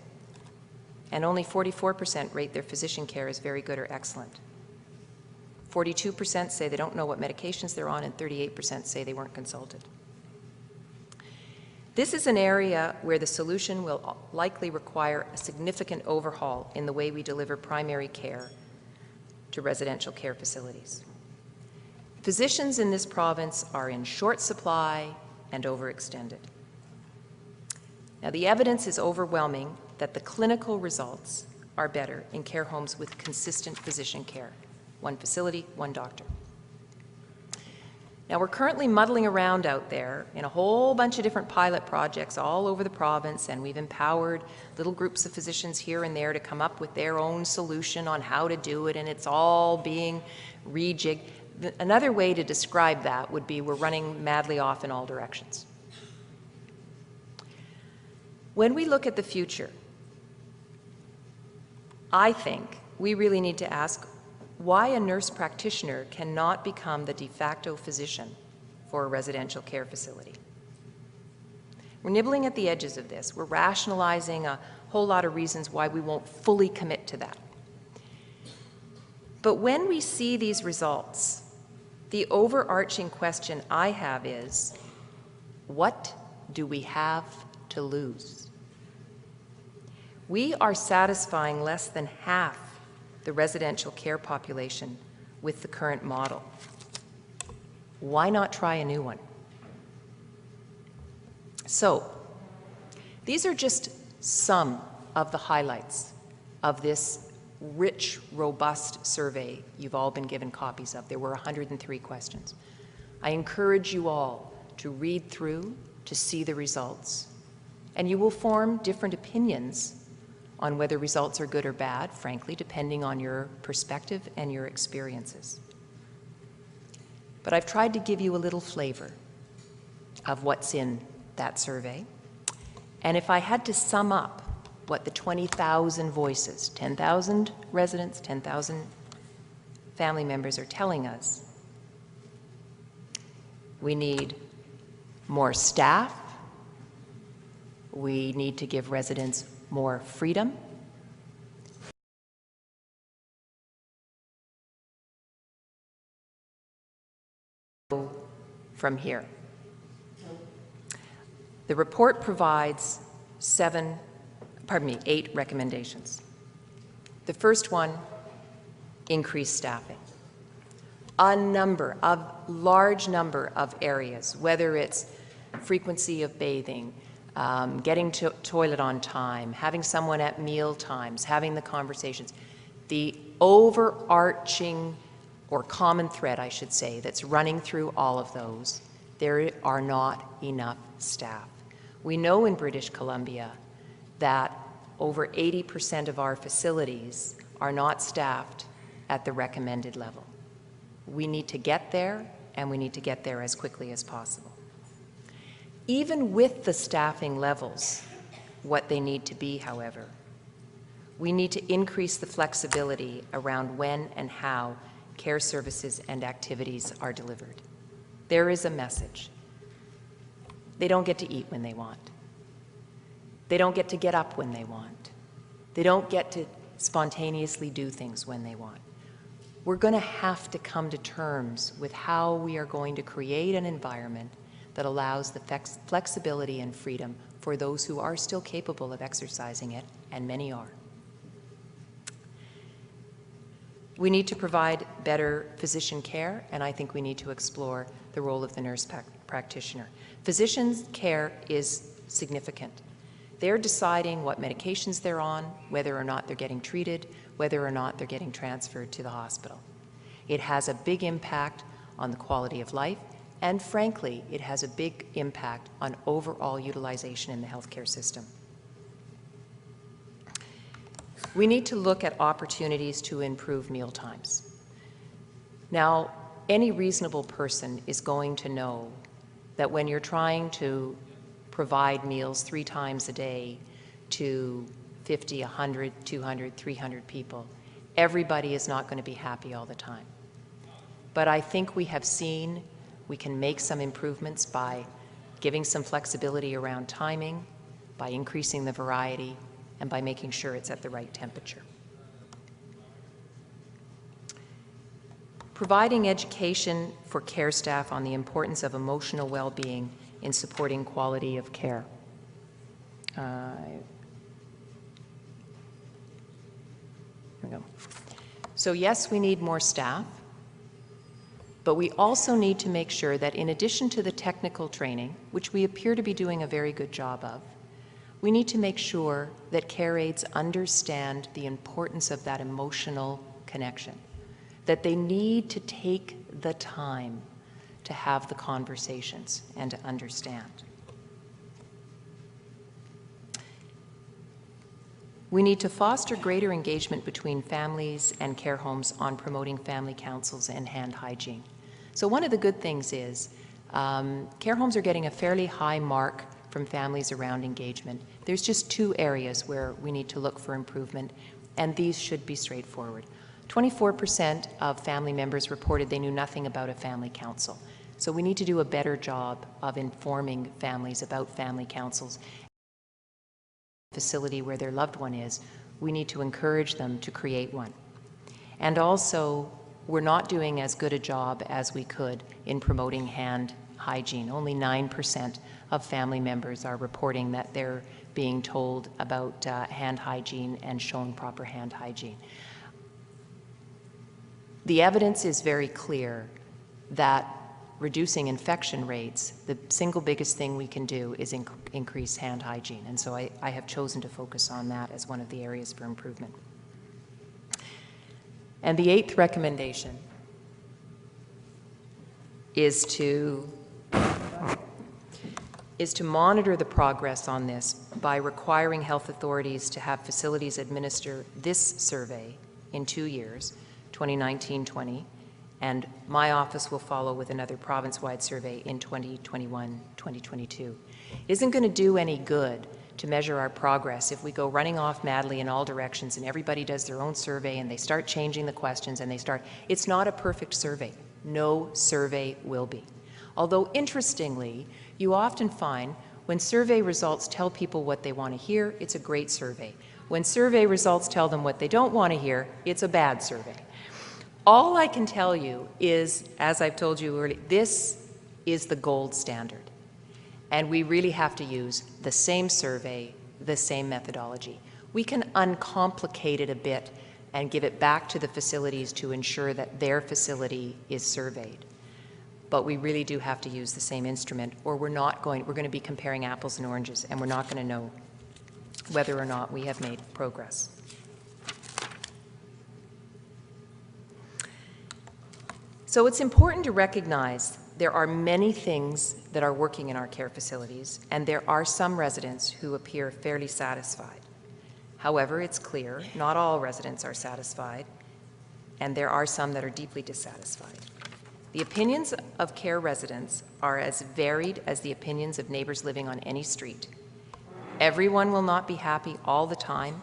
and only 44% rate their physician care as very good or excellent. 42% say they don't know what medications they're on, and 38% say they weren't consulted. This is an area where the solution will likely require a significant overhaul in the way we deliver primary care to residential care facilities. Physicians in this province are in short supply and overextended. Now, the evidence is overwhelming that the clinical results are better in care homes with consistent physician care. One facility, one doctor. Now, we're currently muddling around out there in a whole bunch of different pilot projects all over the province, and we've empowered little groups of physicians here and there to come up with their own solution on how to do it, and it's all being rejigged. Another way to describe that would be we're running madly off in all directions. When we look at the future, I think we really need to ask why a nurse practitioner cannot become the de facto physician for a residential care facility. We're nibbling at the edges of this. We're rationalizing a whole lot of reasons why we won't fully commit to that. But when we see these results, the overarching question I have is, what do we have to lose? We are satisfying less than half the residential care population with the current model. Why not try a new one? So, these are just some of the highlights of this rich, robust survey you've all been given copies of. There were 103 questions. I encourage you all to read through, to see the results, and you will form different opinions on whether results are good or bad, frankly, depending on your perspective and your experiences. But I've tried to give you a little flavor of what's in that survey. And if I had to sum up what the 20,000 voices, 10,000 residents, 10,000 family members are telling us, we need more staff, we need to give residents more freedom, from here. The report provides 8 recommendations. The first one, increase staffing. large number of areas, whether it's frequency of bathing, getting to toilet on time, having someone at meal times, having the conversations. The overarching, or common thread, I should say, that's running through all of those, there are not enough staff. We know in British Columbia that over 80% of our facilities are not staffed at the recommended level. We need to get there, and we need to get there as quickly as possible. Even with the staffing levels, what they need to be, however, we need to increase the flexibility around when and how care services and activities are delivered. There is a message. They don't get to eat when they want. They don't get to get up when they want. They don't get to spontaneously do things when they want. We're going to have to come to terms with how we are going to create an environment that allows the flexibility and freedom for those who are still capable of exercising it, and many are. We need to provide better physician care, and I think we need to explore the role of the nurse practitioner. Physician's care is significant. They're deciding what medications they're on, whether or not they're getting treated, whether or not they're getting transferred to the hospital. It has a big impact on the quality of life, and frankly, it has a big impact on overall utilization in the healthcare system. We need to look at opportunities to improve meal times. Now, any reasonable person is going to know that when you're trying to provide meals 3 times a day to 50, 100, 200, 300 people, everybody is not going to be happy all the time. But I think we have seen we can make some improvements by giving some flexibility around timing, by increasing the variety, and by making sure it's at the right temperature. Providing education for care staff on the importance of emotional well-being in supporting quality of care. Here we go. So yes, we need more staff, but we also need to make sure that in addition to the technical training, which we appear to be doing a very good job of, we need to make sure that care aides understand the importance of that emotional connection, that they need to take the time to have the conversations and to understand. We need to foster greater engagement between families and care homes on promoting family councils and hand hygiene. So one of the good things is care homes are getting a fairly high mark from families around engagement. There's just 2 areas where we need to look for improvement, and these should be straightforward. 24% of family members reported they knew nothing about a family council. So we need to do a better job of informing families about family councils. Facility where their loved one is, we need to encourage them to create one. And also, we're not doing as good a job as we could in promoting hand hygiene. Only 9% of family members are reporting that they're being told about hand hygiene and shown proper hand hygiene. The evidence is very clear that reducing infection rates, the single biggest thing we can do is increase hand hygiene. And so I have chosen to focus on that as one of the areas for improvement. And the 8th recommendation is to monitor the progress on this by requiring health authorities to have facilities administer this survey in 2 years, 2019-20, and my office will follow with another province-wide survey in 2021-2022. It isn't going to do any good to measure our progress if we go running off madly in all directions and everybody does their own survey and they start changing the questions and it's not a perfect survey. No survey will be. Although interestingly, you often find when survey results tell people what they want to hear, it's a great survey. When survey results tell them what they don't want to hear, it's a bad survey. All I can tell you is, as I've told you earlier, this is the gold standard. And we really have to use the same survey, the same methodology. We can uncomplicate it a bit and give it back to the facilities to ensure that their facility is surveyed. But we really do have to use the same instrument, or we're going to be comparing apples and oranges, and we're not going to know whether or not we have made progress. So it's important to recognize there are many things that are working in our care facilities, and there are some residents who appear fairly satisfied. However, it's clear not all residents are satisfied, and there are some that are deeply dissatisfied. The opinions of care residents are as varied as the opinions of neighbors living on any street. Everyone will not be happy all the time,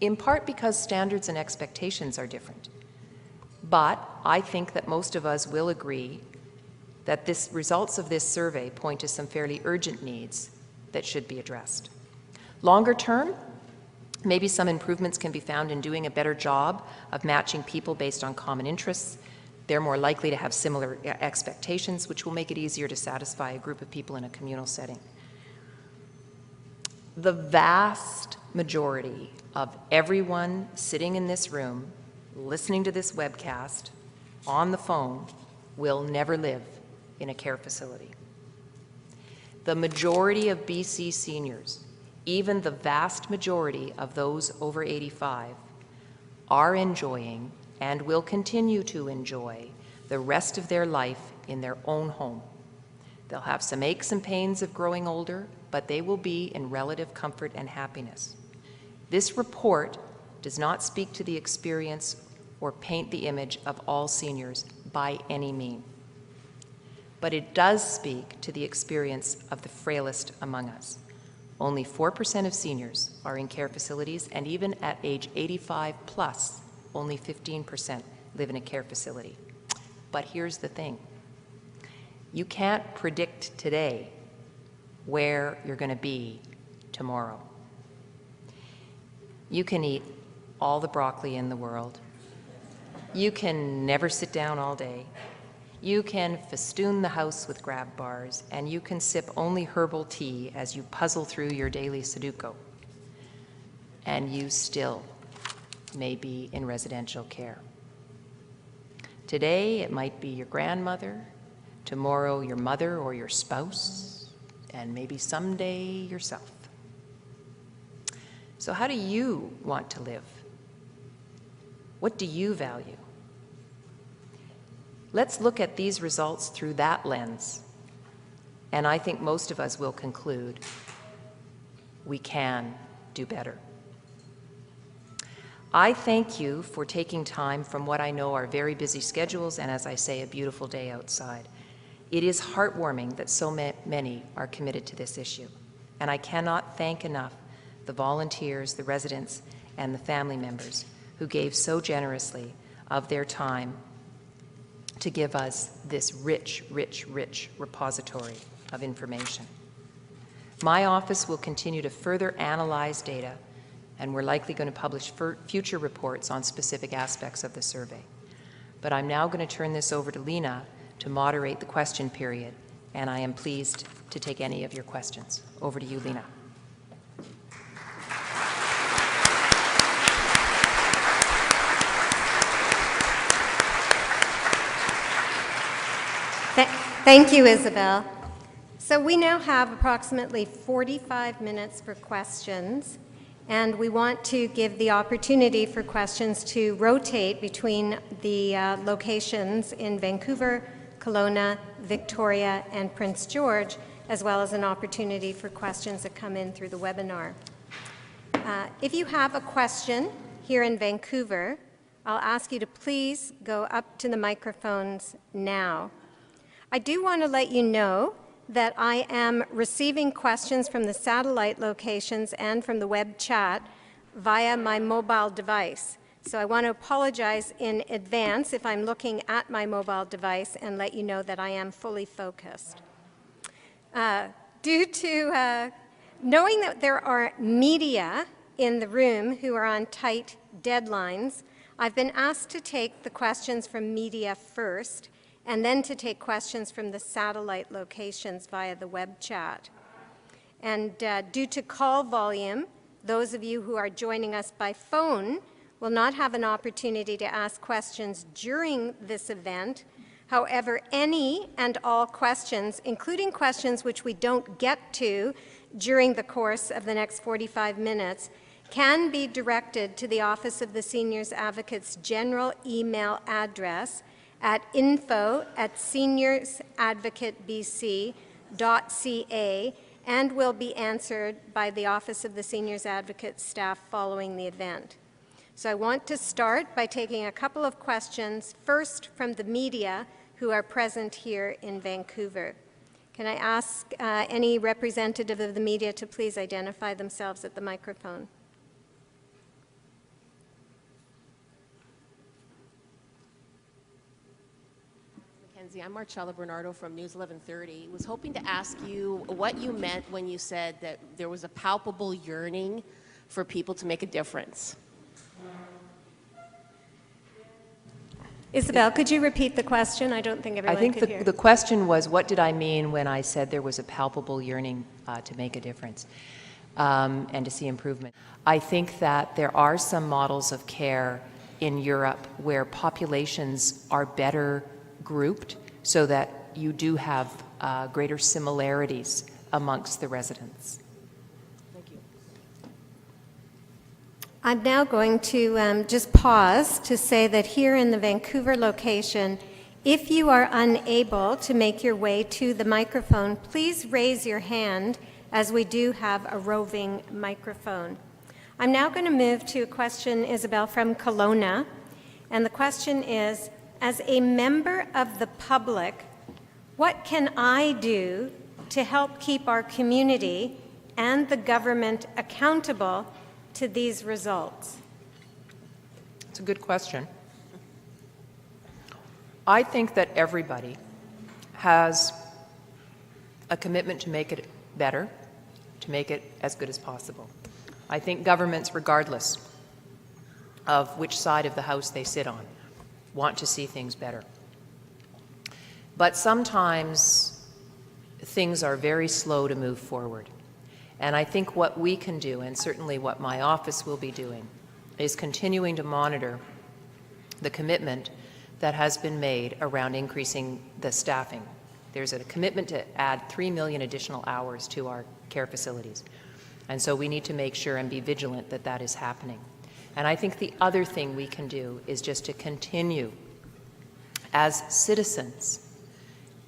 in part because standards and expectations are different. But I think that most of us will agree that the results of this survey point to some fairly urgent needs that should be addressed. Longer term, maybe some improvements can be found in doing a better job of matching people based on common interests. They're more likely to have similar expectations, which will make it easier to satisfy a group of people in a communal setting. The vast majority of everyone sitting in this room, listening to this webcast, on the phone, will never live in a care facility. The majority of BC seniors, even the vast majority of those over 85, are enjoying and will continue to enjoy the rest of their life in their own home. They'll have some aches and pains of growing older, but they will be in relative comfort and happiness. This report does not speak to the experience or paint the image of all seniors by any means, but it does speak to the experience of the frailest among us. Only 4% of seniors are in care facilities, and even at age 85 plus, only 15% live in a care facility. But here's the thing. You can't predict today where you're going to be tomorrow. You can eat all the broccoli in the world. You can never sit down all day. You can festoon the house with grab bars, and you can sip only herbal tea as you puzzle through your daily Sudoku. And you still may be in residential care. Today, it might be your grandmother, tomorrow your mother or your spouse, and maybe someday yourself. So how do you want to live? What do you value? Let's look at these results through that lens, and I think most of us will conclude we can do better. I thank you for taking time from what I know are very busy schedules and, as I say, a beautiful day outside. It is heartwarming that so many are committed to this issue, and I cannot thank enough the volunteers, the residents, and the family members who gave so generously of their time to give us this rich, rich, rich repository of information. My office will continue to further analyze data, and we're likely going to publish future reports on specific aspects of the survey. But I'm now going to turn this over to Lena to moderate the question period, and I am pleased to take any of your questions. Over to you, Lena. Thank you, Isabel. So we now have approximately 45 minutes for questions, and we want to give the opportunity for questions to rotate between the locations in Vancouver, Kelowna, Victoria, and Prince George, as well as an opportunity for questions that come in through the webinar. If you have a question here in Vancouver, I'll ask you to please go up to the microphones now. I do want to let you know that I am receiving questions from the satellite locations and from the web chat via my mobile device. So I want to apologize in advance if I'm looking at my mobile device and let you know that I am fully focused. Due to knowing that there are media in the room who are on tight deadlines, I've been asked to take the questions from media first, and then to take questions from the satellite locations via the web chat. And due to call volume, those of you who are joining us by phone will not have an opportunity to ask questions during this event. However, any and all questions, including questions which we don't get to during the course of the next 45 minutes, can be directed to the Office of the Seniors Advocate's general email address at info@seniorsadvocatebc.ca and will be answered by the Office of the Seniors Advocate staff following the event. So I want to start by taking a couple of questions, first from the media who are present here in Vancouver. Can I ask any representative of the media to please identify themselves at the microphone? Mackenzie, I'm Marcella Bernardo from News 1130. I was hoping to ask you what you meant when you said that there was a palpable yearning for people to make a difference. Isabel, could you repeat the question? I don't think everyone could hear. The question was, what did I mean when I said there was a palpable yearning to make a difference and to see improvement? I think that there are some models of care in Europe where populations are better grouped so that you do have greater similarities amongst the residents. I'm now going to just pause to say that here in the Vancouver location, if you are unable to make your way to the microphone, please raise your hand, as we do have a roving microphone. I'm now going to move to a question, Isabel, from Kelowna, and the question is, as a member of the public, what can I do to help keep our community and the government accountable to these results? It's a good question. I think that everybody has a commitment to make it better, to make it as good as possible. I think governments, regardless of which side of the house they sit on, want to see things better. But sometimes things are very slow to move forward. And I think what we can do, and certainly what my office will be doing, is continuing to monitor the commitment that has been made around increasing the staffing. There's a commitment to add 3 million additional hours to our care facilities. And so we need to make sure and be vigilant that that is happening. And I think the other thing we can do is just to continue as citizens,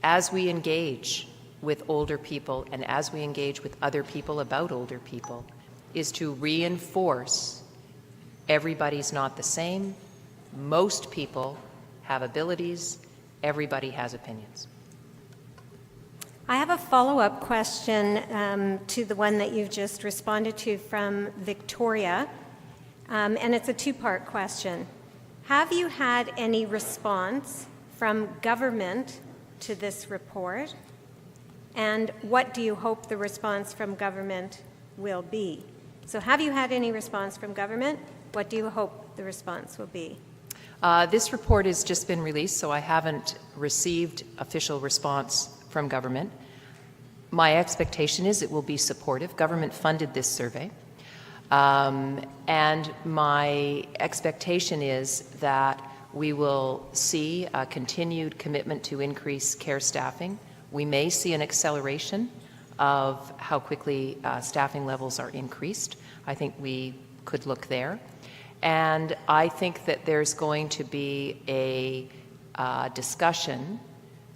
as we engage with older people and as we engage with other people about older people, is to reinforce everybody's not the same. Most people have abilities. Everybody has opinions. I have a follow-up question to the one that you've just responded to from Victoria, and it's a two-part question. Have you had any response from government to this report? And what do you hope the response from government will be? So have you had any response from government? What do you hope the response will be? This report has just been released, so I haven't received official response from government. My expectation is it will be supportive. Government funded this survey. And my expectation is that we will see a continued commitment to increase care staffing. We may see an acceleration of how quickly staffing levels are increased. I think we could look there. And I think that there's going to be a discussion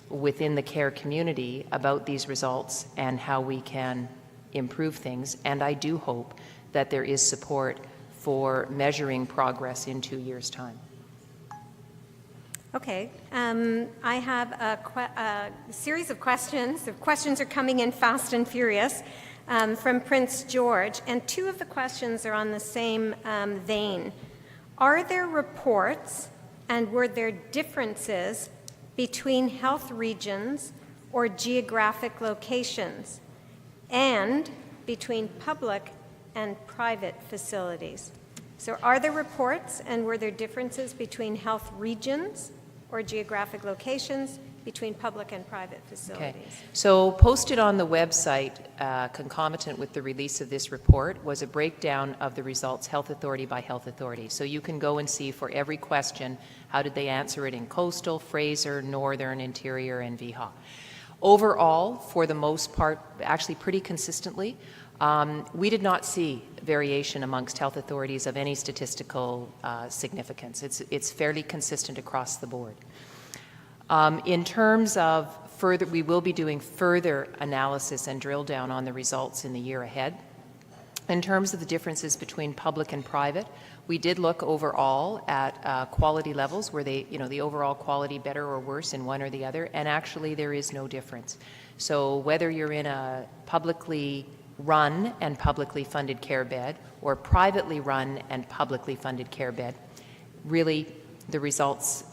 within the care community about these results and how we can improve things. And I do hope that there is support for measuring progress in 2 years' time. Okay, I have a series of questions. The questions are coming in fast and furious from Prince George, and two of the questions are on the same vein. Are there reports and were there differences between health regions or geographic locations and between public and private facilities? So are there reports and were there differences between health regions or geographic locations between public and private facilities. Okay. So posted on the website, concomitant with the release of this report, was a breakdown of the results health authority by health authority. So you can go and see for every question, how did they answer it in coastal, Fraser, Northern, Interior, and VHA. Overall, for the most part, actually pretty consistently, we did not see variation amongst health authorities of any statistical significance. It's fairly consistent across the board. In terms of further, we will be doing further analysis and drill down on the results in the year ahead. In terms of the differences between public and private, we did look overall at quality levels. Were they, the overall quality better or worse in one or the other? And actually, there is no difference. So whether you're in a publicly run and publicly funded care bed or privately run and publicly funded care bed, really the results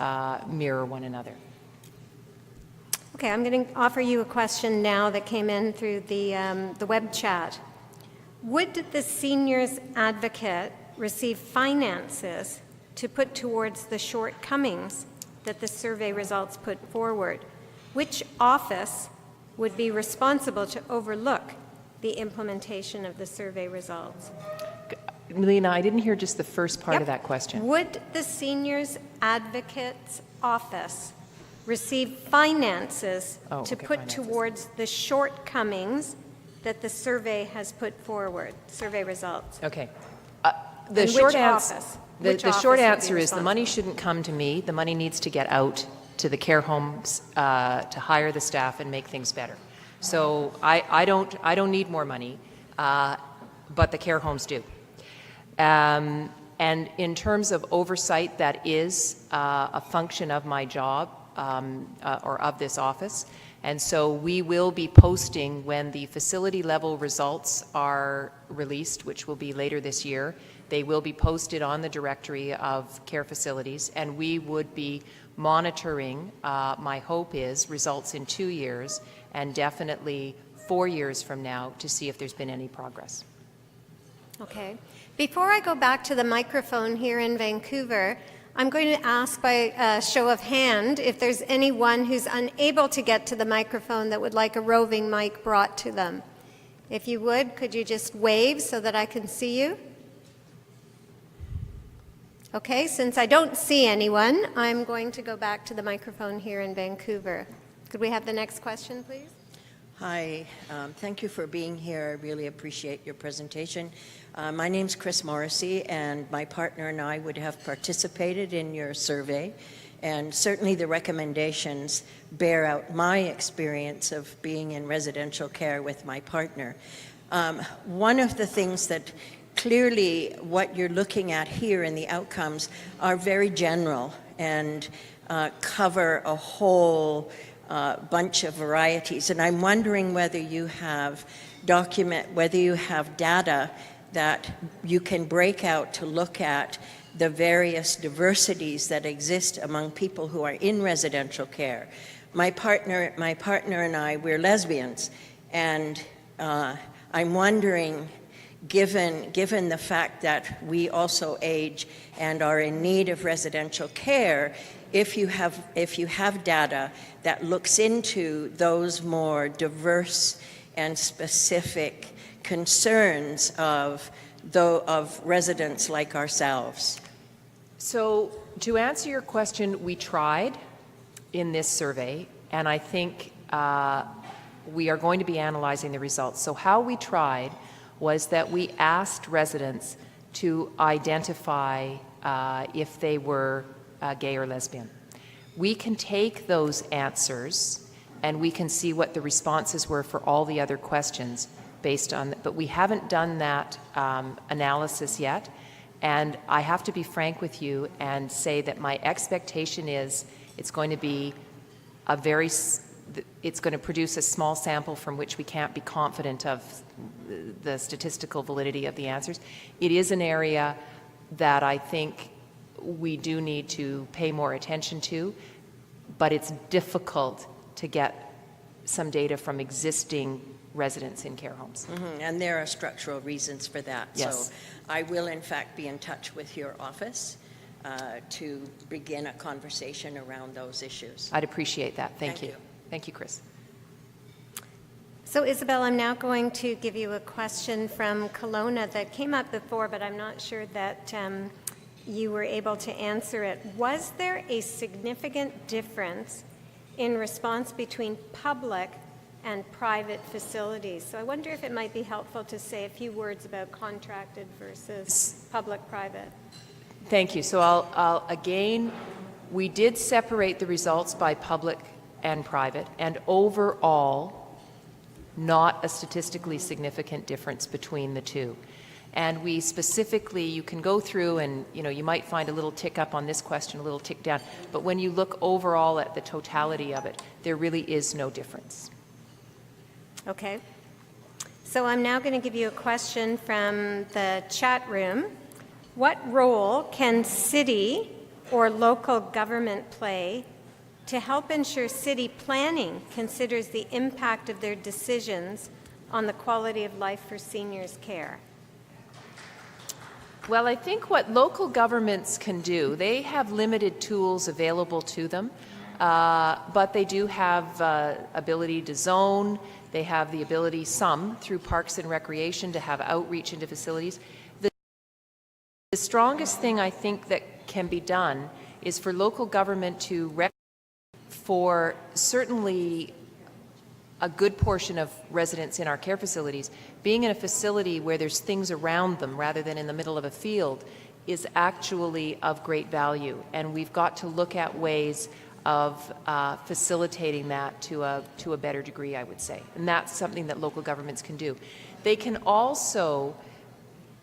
mirror one another. Okay, I'm going to offer you a question now that came in through the web chat. Would the seniors advocate receive finances to put towards the shortcomings that the survey results put forward? Which office would be responsible to overlook the implementation of the survey results? Melina, I didn't hear just the first part of that question. Would the seniors advocate's office receive finances to put towards the shortcomings that the survey has put forward, survey results? Okay. The short answer is the money shouldn't come to me. The money needs to get out to the care homes to hire the staff and make things better. So I don't need more money, but the care homes do. And in terms of oversight, that is a function of my job or of this office. And so we will be posting when the facility level results are released, which will be later this year. They will be posted on the directory of care facilities, and we would be monitoring, my hope is, results in 2 years and definitely 4 years from now to see if there's been any progress. Okay. Before I go back to the microphone here in Vancouver, I'm going to ask by a show of hand if there's anyone who's unable to get to the microphone that would like a roving mic brought to them. If you would, could you just wave so that I can see you? Okay, since I don't see anyone, I'm going to go back to the microphone here in Vancouver. Could we have the next question, please? Hi, thank you for being here. I really appreciate your presentation. My name's Chris Morrissey, and my partner and I would have participated in your survey, and certainly the recommendations bear out my experience of being in residential care with my partner. One of the things that clearly what you're looking at here in the outcomes are very general and cover a whole bunch of varieties, and I'm wondering whether you have data that you can break out to look at the various diversities that exist among people who are in residential care. My partner and I, we're lesbians, and I'm wondering, given the fact that we also age and are in need of residential care, if you have data that looks into those more diverse and specific concerns of residents like ourselves. So to answer your question, we tried in this survey, and I think we are going to be analyzing the results. So how we tried was that we asked residents to identify if they were gay or lesbian. We can take those answers and we can see what the responses were for all the other questions based on, but we haven't done that analysis yet. And I have to be frank with you and say that my expectation is it's going to be it's going to produce a small sample from which we can't be confident of the statistical validity of the answers. It is an area that I think we do need to pay more attention to, but it's difficult to get some data from existing residents in care homes. Mm-hmm. And there are structural reasons for that. Yes. So I will in fact be in touch with your office to begin a conversation around those issues. I'd appreciate that. Thank you. you. Thank you, Chris. So Isabel, I'm now going to give you a question from Kelowna that came up before, but I'm not sure that you were able to answer it. Was there a significant difference in response between public and private facilities? So I wonder if it might be helpful to say a few words about contracted versus public-private. Thank you. So again, we did separate the results by public and private, and overall, not a statistically significant difference between the two. And we specifically, you can go through and, you might find a little tick up on this question, a little tick down, but when you look overall at the totality of it, there really is no difference. Okay. So I'm now going to give you a question from the chat room. What role can city or local government play to help ensure city planning considers the impact of their decisions on the quality of life for seniors' care? Well, I think what local governments can do, they have limited tools available to them, but they do have ability to zone. They have the ability, some, through parks and recreation, to have outreach into facilities. The strongest thing I think that can be done is for local government to for certainly a good portion of residents in our care facilities, being in a facility where there's things around them rather than in the middle of a field is actually of great value. And we've got to look at ways of facilitating that to a better degree, I would say. And that's something that local governments can do. They can also,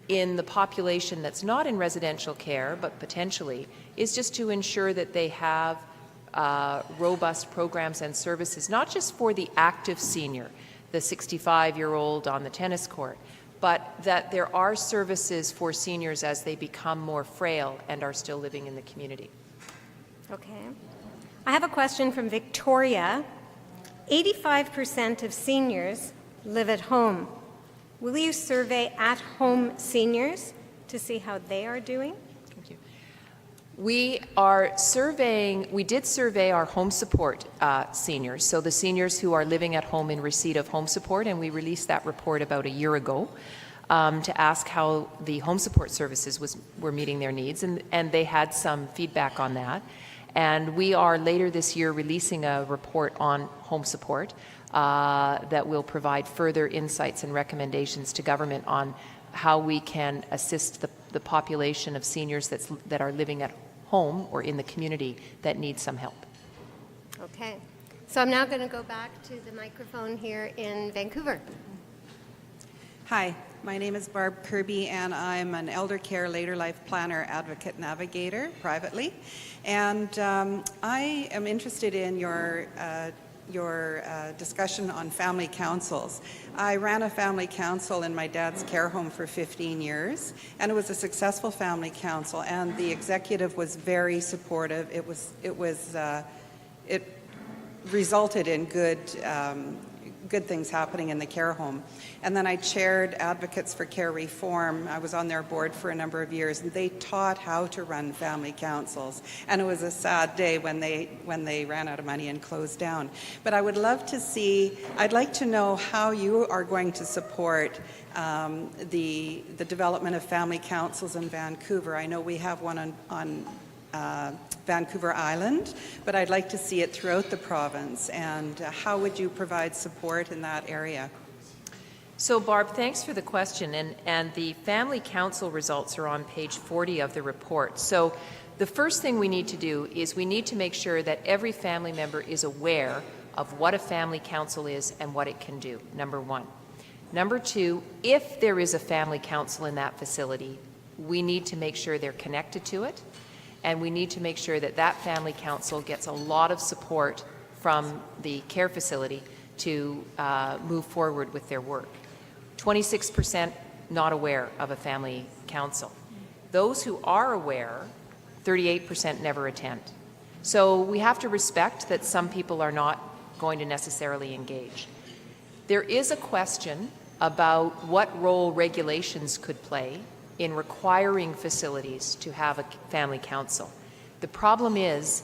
in the population that's not in residential care, but potentially, is just to ensure that they have robust programs and services, not just for the active senior, the 65-year-old on the tennis court, but that there are services for seniors as they become more frail and are still living in the community. Okay. I have a question from Victoria. 85% of seniors live at home. Will you survey at-home seniors to see how they are doing? Thank you. We did survey our home support seniors, so the seniors who are living at home in receipt of home support, and we released that report about a year ago to ask how the home support services were meeting their needs, and they had some feedback on that. And we are later this year releasing a report on home support that will provide further insights and recommendations to government on how we can assist the population of seniors that are living at home or in the community that need some help. Okay. So I'm now going to go back to the microphone here in Vancouver. Hi, my name is Barb Kirby, and I'm an elder care later life planner advocate navigator privately. And I am interested in your discussion on family councils. I ran a family council in my dad's care home for 15 years, and it was a successful family council, and the executive was very supportive. It resulted in good things happening in the care home. And then I chaired Advocates for Care Reform. I was on their board for a number of years, and they taught how to run family councils. And it was a sad day when they ran out of money and closed down. But I would love to see, I'd like to know how you are going to support the development of family councils in Vancouver. I know we have one on Vancouver Island, but I'd like to see it throughout the province. And how would you provide support in that area? So Barb, thanks for the question, and the family council results are on page 40 of the report. So the first thing we need to do is we need to make sure that every family member is aware of what a family council is and what it can do, number one. Number two, if there is a family council in that facility, we need to make sure they're connected to it, and we need to make sure that that family council gets a lot of support from the care facility to move forward with their work. 26% not aware of a family council. Those who are aware, 38% never attend. So we have to respect that some people are not going to necessarily engage. There is a question about what role regulations could play in requiring facilities to have a family council. The problem is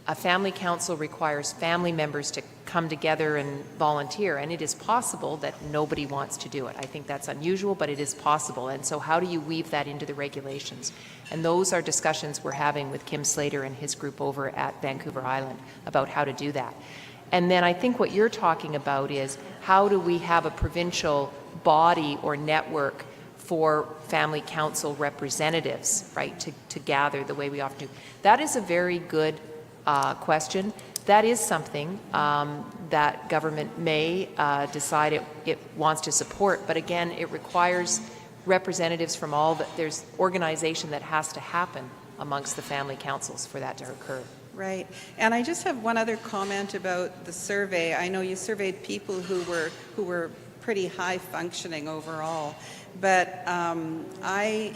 a family council requires family members to come together and volunteer, and it is possible that nobody wants to do it. I think that's unusual, but it is possible. And so how do you weave that into the regulations? And those are discussions we're having with Kim Slater and his group over at Vancouver Island about how to do that. And then I think what you're talking about is how do we have a provincial body or network for family council representatives, right, to gather the way we often do. That is a very good question. That is something that government may decide it wants to support, but again, it requires representatives from there's organization that has to happen amongst the family councils for that to occur. Right. And I just have one other comment about the survey. I know you surveyed people who were pretty high functioning overall. But I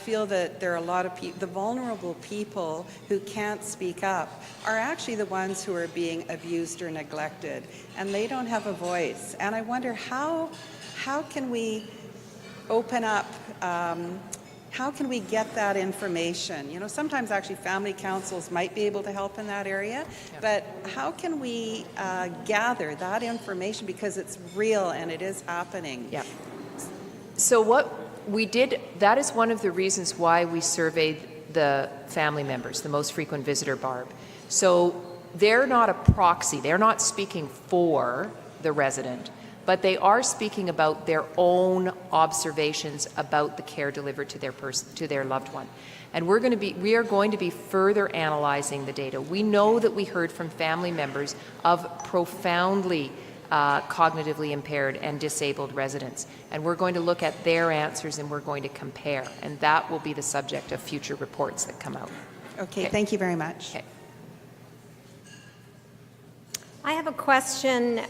feel that there are a lot of people, the vulnerable people who can't speak up are actually the ones who are being abused or neglected, and they don't have a voice. And I wonder how can we open up, how can we get that information? You know, sometimes actually family councils might be able to help in that area, but how can we gather that information, because it's real and it is happening? Yeah. So what we did, that is one of the reasons why we surveyed the family members, the most frequent visitor, Barb. So they're not a proxy, they're not speaking for the resident, but they are speaking about their own observations about the care delivered to their loved one. And we are going to be further analyzing the data. We know that we heard from family members of profoundly cognitively impaired and disabled residents. And we're going to look at their answers and we're going to compare. And that will be the subject of future reports that come out. Okay. Thank you very much. Okay. I have a question,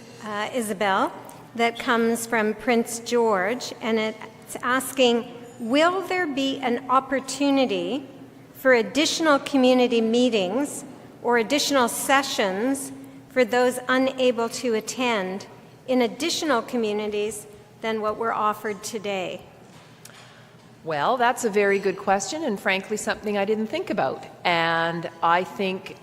Isabel, that comes from Prince George, and it's asking, will there be an opportunity for additional community meetings or additional sessions for those unable to attend in additional communities than what we're offered today? Well, that's a very good question, and frankly, something I didn't think about. And I think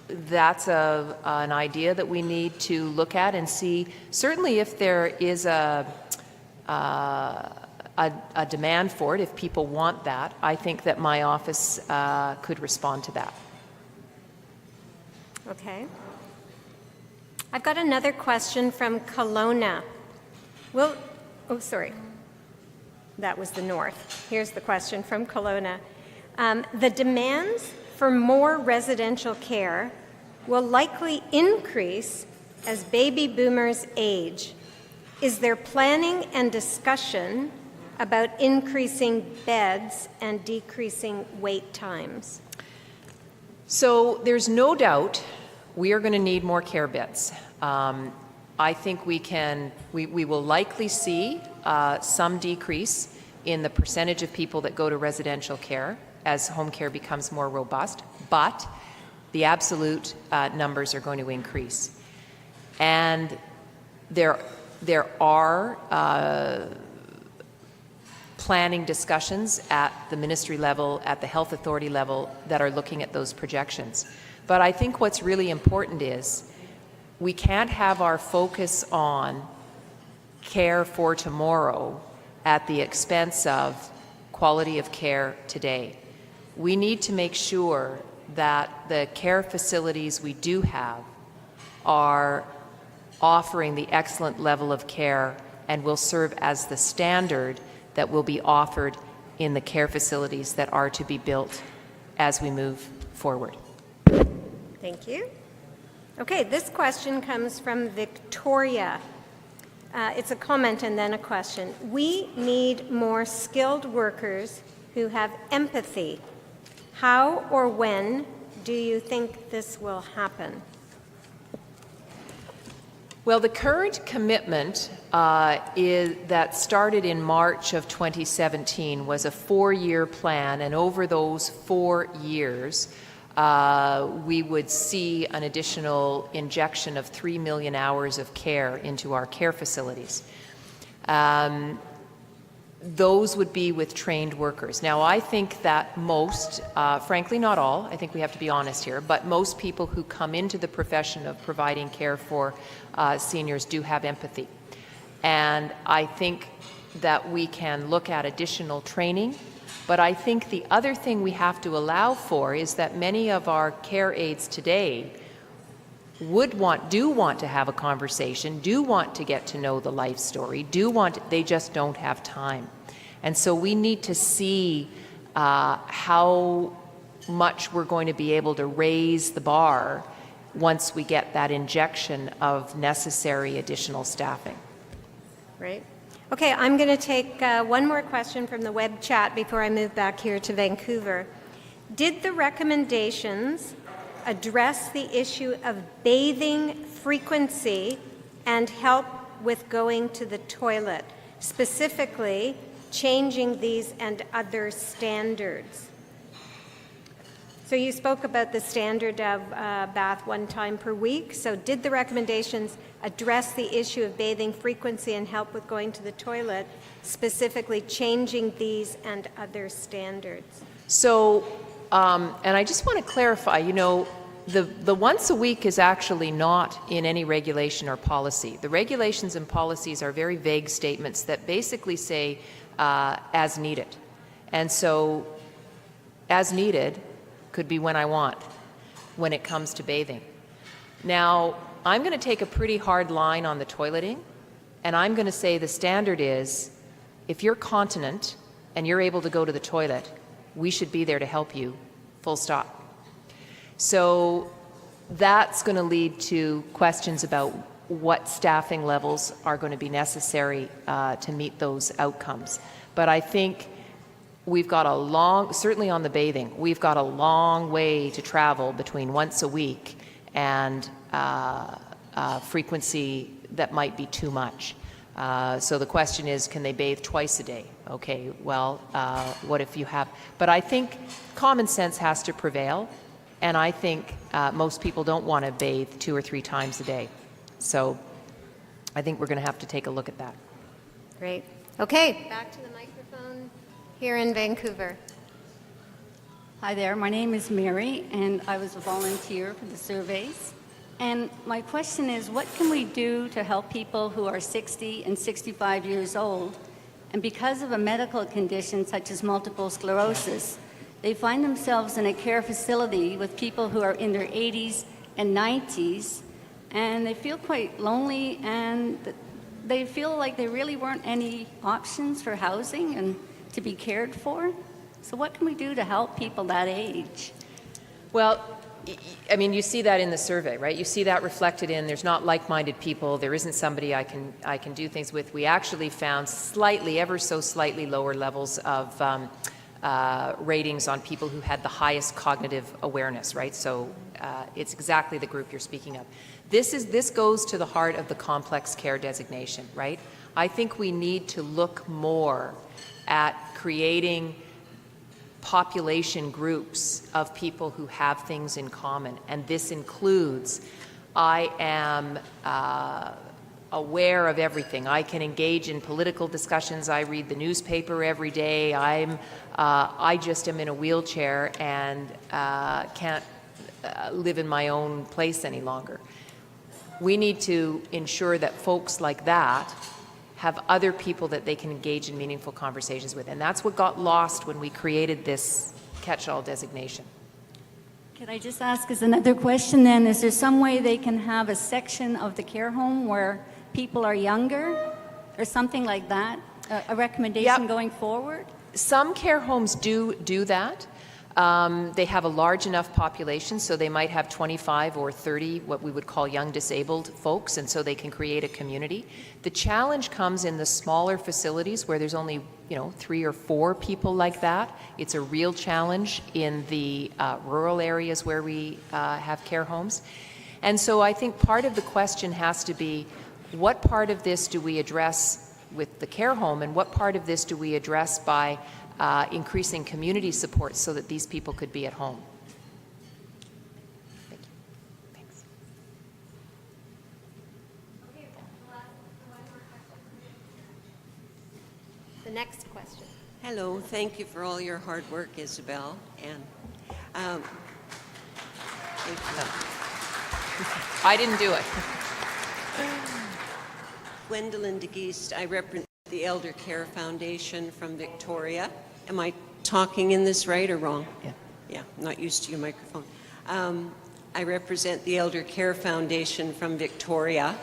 that's an idea that we need to look at and see. Certainly, if there is a demand for it, if people want that, I think that my office could respond to that. Okay. I've got another question from Kelowna. Sorry. That was the north. Here's the question from Kelowna. The demands for more residential care will likely increase as baby boomers age. Is there planning and discussion about increasing beds and decreasing wait times? So there's no doubt we are going to need more care beds. I think we will likely see some decrease in the percentage of people that go to residential care as home care becomes more robust, but the absolute numbers are going to increase. And there are planning discussions at the ministry level, at the health authority level, that are looking at those projections. But I think what's really important is we can't have our focus on care for tomorrow at the expense of quality of care today. We need to make sure that the care facilities we do have are offering the excellent level of care and will serve as the standard that will be offered in the care facilities that are to be built as we move forward. Thank you. Okay, this question comes from Victoria. It's a comment and then a question. We need more skilled workers who have empathy. How or when do you think this will happen? Well, the current commitment that started in March of 2017 was a 4-year plan, and over those 4 years, we would see an additional injection of 3 million hours of care into our care facilities. those would be with trained workers. Now, I think that most, frankly not all, I think we have to be honest here, but most people who come into the profession of providing care for seniors do have empathy. And I think that we can look at additional training, but I think the other thing we have to allow for is that many of our care aides today do want to have a conversation, do want to get to know the life story, they just don't have time. And so we need to see how much we're going to be able to raise the bar once we get that injection of necessary additional staffing. Right. Okay, I'm going to take one more question from the web chat before I move back here to Vancouver. Did the recommendations address the issue of bathing frequency and help with going to the toilet, specifically changing these and other standards? So you spoke about the standard of bath 1 time per week. So did the recommendations address the issue of bathing frequency and help with going to the toilet, specifically changing these and other standards? So, and I just want to clarify, the once a week is actually not in any regulation or policy. The regulations and policies are very vague statements that basically say as needed. And so as needed could be when I want when it comes to bathing. Now, I'm going to take a pretty hard line on the toileting, and I'm going to say the standard is if you're continent and you're able to go to the toilet, we should be there to help you, full stop. So that's going to lead to questions about what staffing levels are going to be necessary to meet those outcomes. But I think we've got certainly on the bathing, we've got a long way to travel between once a week and frequency that might be too much. So the question is, can they bathe twice a day? Okay, well, what if you have... But I think common sense has to prevail, and I think most people don't want to bathe 2 or 3 times a day. So I think we're going to have to take a look at that. Great. Okay, back to the microphone here in Vancouver. Hi there, my name is Mary, and I was a volunteer for the surveys. And my question is, what can we do to help people who are 60 and 65 years old, and because of a medical condition such as multiple sclerosis, they find themselves in a care facility with people who are in their 80s and 90s, and they feel quite lonely, and they feel like there really weren't any options for housing and to be cared for? So what can we do to help people that age? Well, I mean, you see that in the survey, right? You see that reflected in there's not like-minded people, there isn't somebody I can do things with. We actually found ever so slightly lower levels of ratings on people who had the highest cognitive awareness, right? So it's exactly the group you're speaking of. This goes to the heart of the complex care designation, right? I think we need to look more at creating population groups of people who have things in common, and this includes I am aware of everything. I can engage in political discussions. I read the newspaper every day. I just am in a wheelchair and can't live in my own place any longer. We need to ensure that folks like that have other people that they can engage in meaningful conversations with. And that's what got lost when we created this catch-all designation. Can I just ask as another question then, is there some way they can have a section of the care home where people are younger or something like that? A recommendation going forward? Some care homes do that. They have a large enough population, so they might have 25 or 30 what we would call young disabled folks, and so they can create a community. The challenge comes in the smaller facilities where there's only 3 or 4 people like that. It's a real challenge in the rural areas where we have care homes. And so I think part of the question has to be, what part of this do we address with the care home, and what part of this do we address by increasing community support so that these people could be at home? Thank you. Thanks. The next Hello, thank you for all your hard work, Isabel. And thank you. I didn't do it. Gwendolyn de Geest, I represent the Elder Care Foundation from Victoria. Am I talking in this right or wrong? Yeah. Yeah, I'm not used to your microphone. I represent the Elder Care Foundation from Victoria,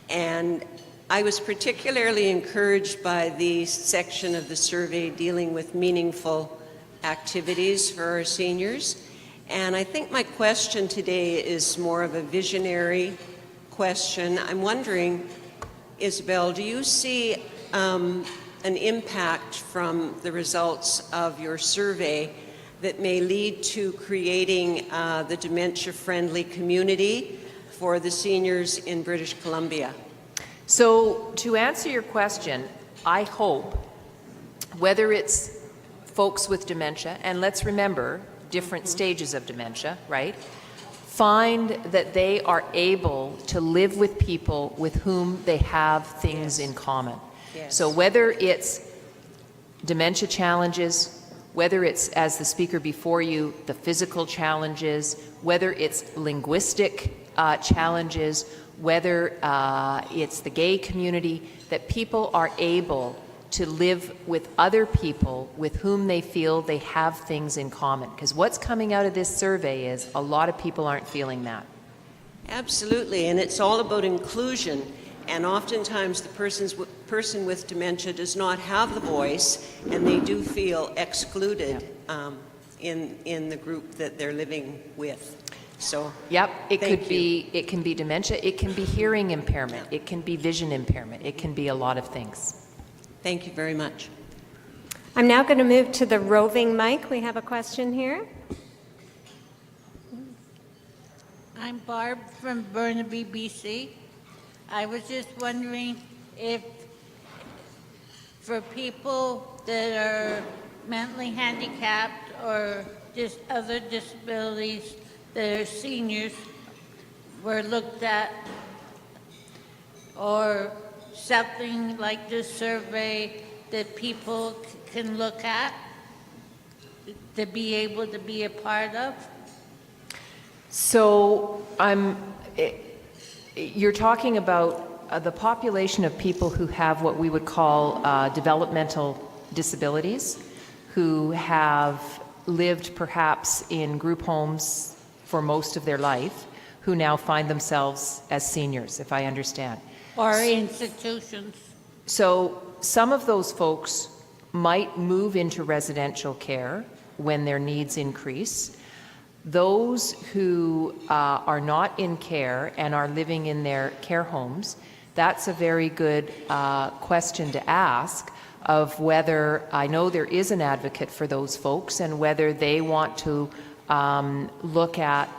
and I was particularly encouraged by the section of the survey dealing with meaningful activities for our seniors. And I think my question today is more of a visionary question. I'm wondering, Isabel, do you see an impact from the results of your survey that may lead to creating the dementia-friendly community for the seniors in British Columbia? So to answer your question, I hope, whether it's folks with dementia, and let's remember different stages of dementia, right? Find that they are able to live with people with whom they have things in common. Yes. So whether it's dementia challenges, whether it's, as the speaker before you, the physical challenges, whether it's linguistic challenges, whether it's the gay community, that people are able to live with other people with whom they feel they have things in common. Because what's coming out of this survey is a lot of people aren't feeling that. Absolutely, and it's all about inclusion. And oftentimes the person with dementia does not have the voice, and they do feel excluded in the group that they're living with. So, yep, it can be dementia, it can be hearing impairment, it can be vision impairment, it can be a lot of things. Thank you very much. I'm now going to move to the roving mic. We have a question here. I'm Barb from Burnaby, BC. I was just wondering if for people that are mentally handicapped or just other disabilities that are seniors were looked at, or something like this survey that people can look at to be able to be a part of? So you're talking about the population of people who have what we would call developmental disabilities, who have lived perhaps in group homes for most of their life, who now find themselves as seniors, if I understand. Or institutions. So some of those folks might move into residential care when their needs increase. Those who are not in care and are living in their care homes, that's a very good question to ask, of whether, I know there is an advocate for those folks, and whether they want to look at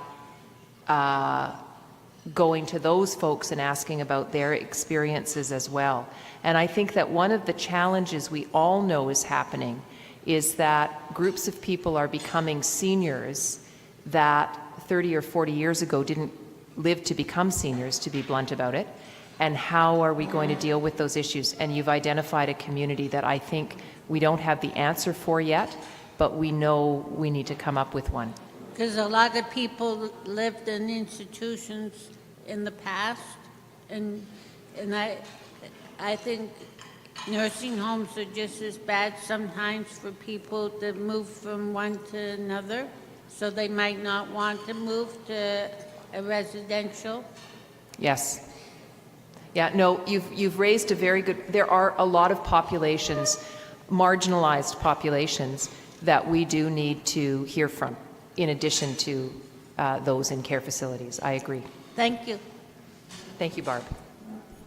going to those folks and asking about their experiences as well. And I think that one of the challenges we all know is happening is that groups of people are becoming seniors that 30 or 40 years ago didn't live to become seniors, to be blunt about it. And how are we going to deal with those issues? And you've identified a community that I think we don't have the answer for yet, but we know we need to come up with one. Because a lot of people lived in institutions in the past, and I think nursing homes are just as bad sometimes for people to move from one to another, so they might not want to move to a residential. Yes. Yeah, no, you've raised a very good, there are a lot of populations, marginalized populations, that we do need to hear from, in addition to those in care facilities. I agree. Thank you. Thank you, Barb.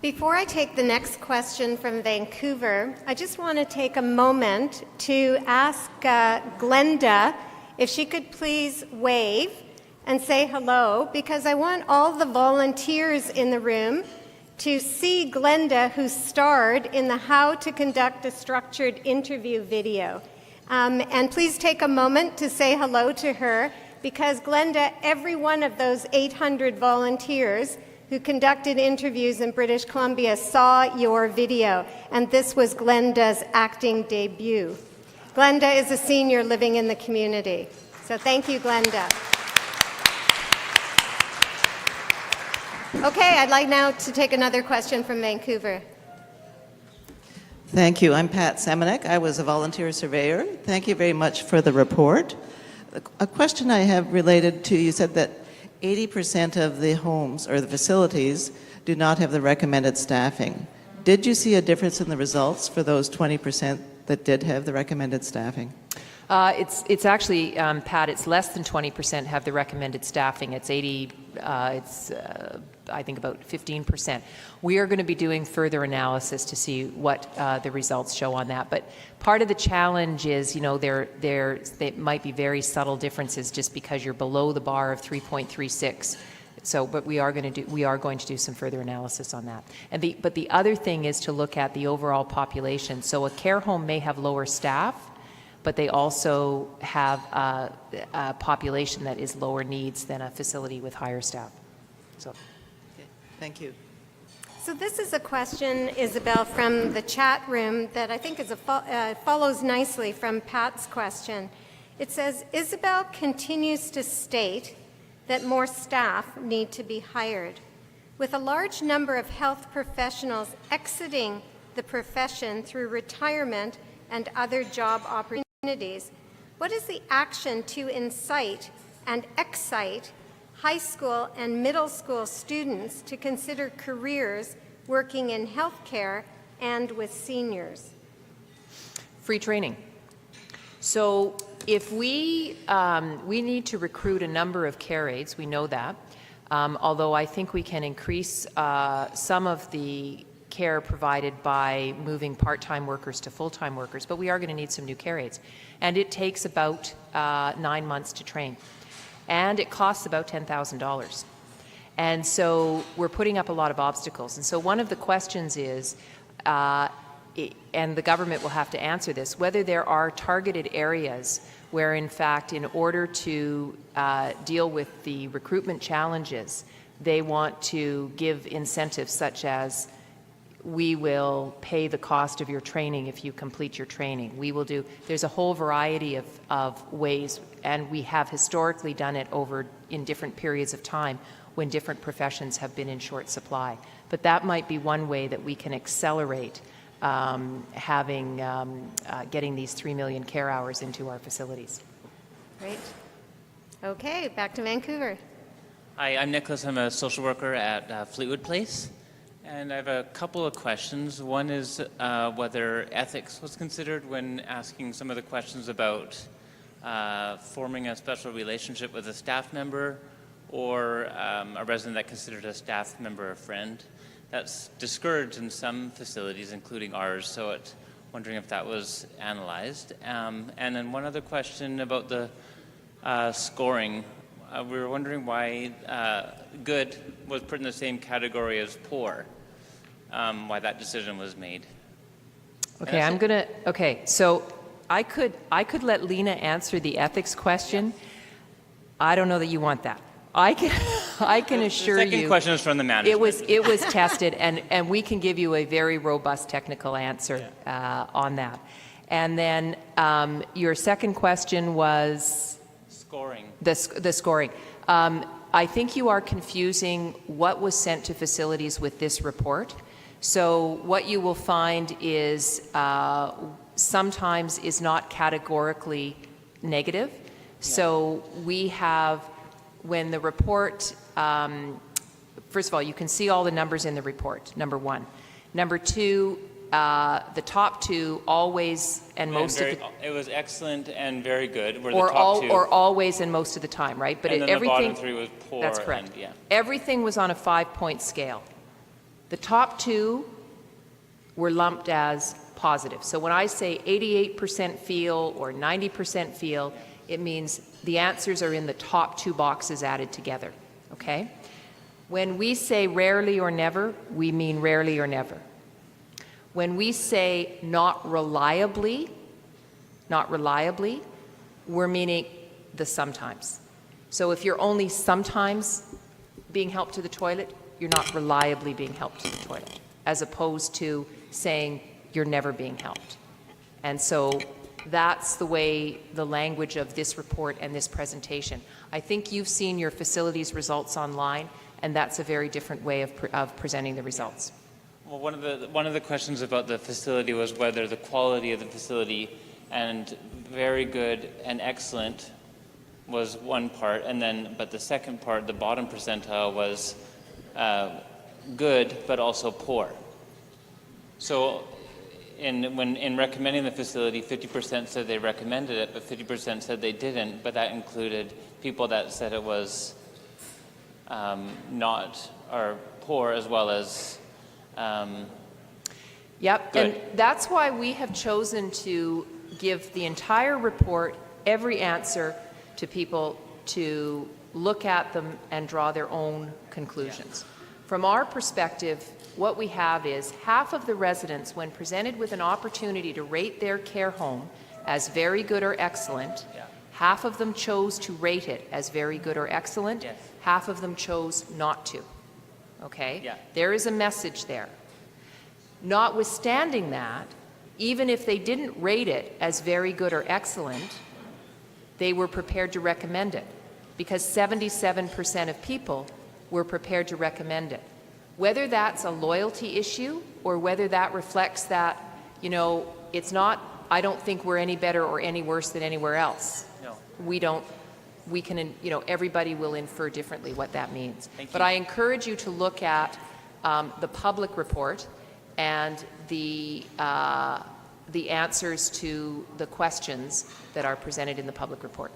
Before I take the next question from Vancouver, I just want to take a moment to ask Glenda if she could please wave and say hello, because I want all the volunteers in the room to see Glenda, who starred in the How to Conduct a Structured Interview video. And please take a moment to say hello to her, because Glenda, every one of those 800 volunteers who conducted interviews in British Columbia saw your video, and this was Glenda's acting debut. Glenda is a senior living in the community. So thank you, Glenda. Okay, I'd like now to take another question from Vancouver. Thank you. I'm Pat Semenek. I was a volunteer surveyor. Thank you very much for the report. A question I have related to, you said that 80% of the homes or the facilities do not have the recommended staffing. Did you see a difference in the results for those 20% that did have the recommended staffing? It's actually, Pat, it's less than 20% have the recommended staffing. It's 80, I think about 15%. We are going to be doing further analysis to see what the results show on that. But part of the challenge is, you know, there might be very subtle differences just because you're below the bar of 3.36. So, but we are going to do some further analysis on that. But the other thing is to look at the overall population. So a care home may have lower staff, but they also have a population that is lower needs than a facility with higher staff. So, okay. Thank you. So this is a question, Isabel, from the chat room that I think is follows nicely from Pat's question. It says, Isabel continues to state that more staff need to be hired. With a large number of health professionals exiting the profession through retirement and other job opportunities, what is the action to incite and excite high school and middle school students to consider careers working in healthcare and with seniors? Free training. So if we need to recruit a number of care aides, we know that, although I think we can increase some of the care provided by moving part-time workers to full-time workers, but we are going to need some new care aides. And it takes about 9 months to train. And it costs about $10,000. And so we're putting up a lot of obstacles. And so one of the questions is, and the government will have to answer this, whether there are targeted areas where, in fact, in order to deal with the recruitment challenges, they want to give incentives such as, we will pay the cost of your training if you complete your training. We will do, there's a whole variety of ways, and we have historically done it in different periods of time when different professions have been in short supply. But that might be one way that we can accelerate getting these 3 million care hours into our facilities. Great. Okay, back to Vancouver. Hi, I'm Nicholas. I'm a social worker at Fleetwood Place. And I have a couple of questions. One is whether ethics was considered when asking some of the questions about forming a special relationship with a staff member or a resident that considered a staff member a friend. That's discouraged in some facilities, including ours, so I'm wondering if that was analyzed. And then one other question about the scoring. We were wondering why good was put in the same category as poor, why that decision was made. Okay, so I could let Lena answer the ethics question. I don't know that you want that. I can assure you. The second question is from the management. It was tested, and we can give you a very robust technical answer on that. And then your second question was? Scoring. The scoring. I think you are confusing what was sent to facilities with this report. So what you will find is sometimes is not categorically negative. Yeah. So we have, when the report, first of all, you can see all the numbers in the report, number one. Number two, the top two always and most of the... It was excellent and very good were or the top two. Or always and most of the time, right? But and then everything, the bottom three was poor. That's correct. And, yeah. Everything was on a 5-point scale. The top two were lumped as positive. So when I say 88% feel or 90% feel, it means the answers are in the top two boxes added together, okay? When we say rarely or never, we mean rarely or never. When we say not reliably, we're meaning the sometimes. So if you're only sometimes being helped to the toilet, you're not reliably being helped to the toilet, as opposed to saying you're never being helped. And so That's the way the language of this report and this presentation. I think you've seen your facilities results online, and that's a very different way of presenting the results. Well, one of the questions about the facility was whether the quality of the facility and very good and excellent was one part, and then but the second part, the bottom percentile, was good but also poor. So in recommending the facility, 50% said they recommended it, but 50% said they didn't, but that included people that said it was not, or poor, as well as Yep, good. and that's why we have chosen to give the entire report, every answer, to people to look at them and draw their own conclusions. From our perspective, what we have is half of the residents, when presented with an opportunity to rate their care home as very good or excellent, half of them chose to rate it as very good or excellent, half of them chose not to. Okay? Yeah. There is a message there. Notwithstanding that, even if they didn't rate it as very good or excellent, they were prepared to recommend it, because 77% of people were prepared to recommend it. Whether that's a loyalty issue or whether that reflects that, you know, it's not, I don't think we're any better or any worse than anywhere else. No. We can, you know, everybody will infer differently what that means. Thank But you. I encourage you to look at the public report and the answers to the questions that are presented in the public report.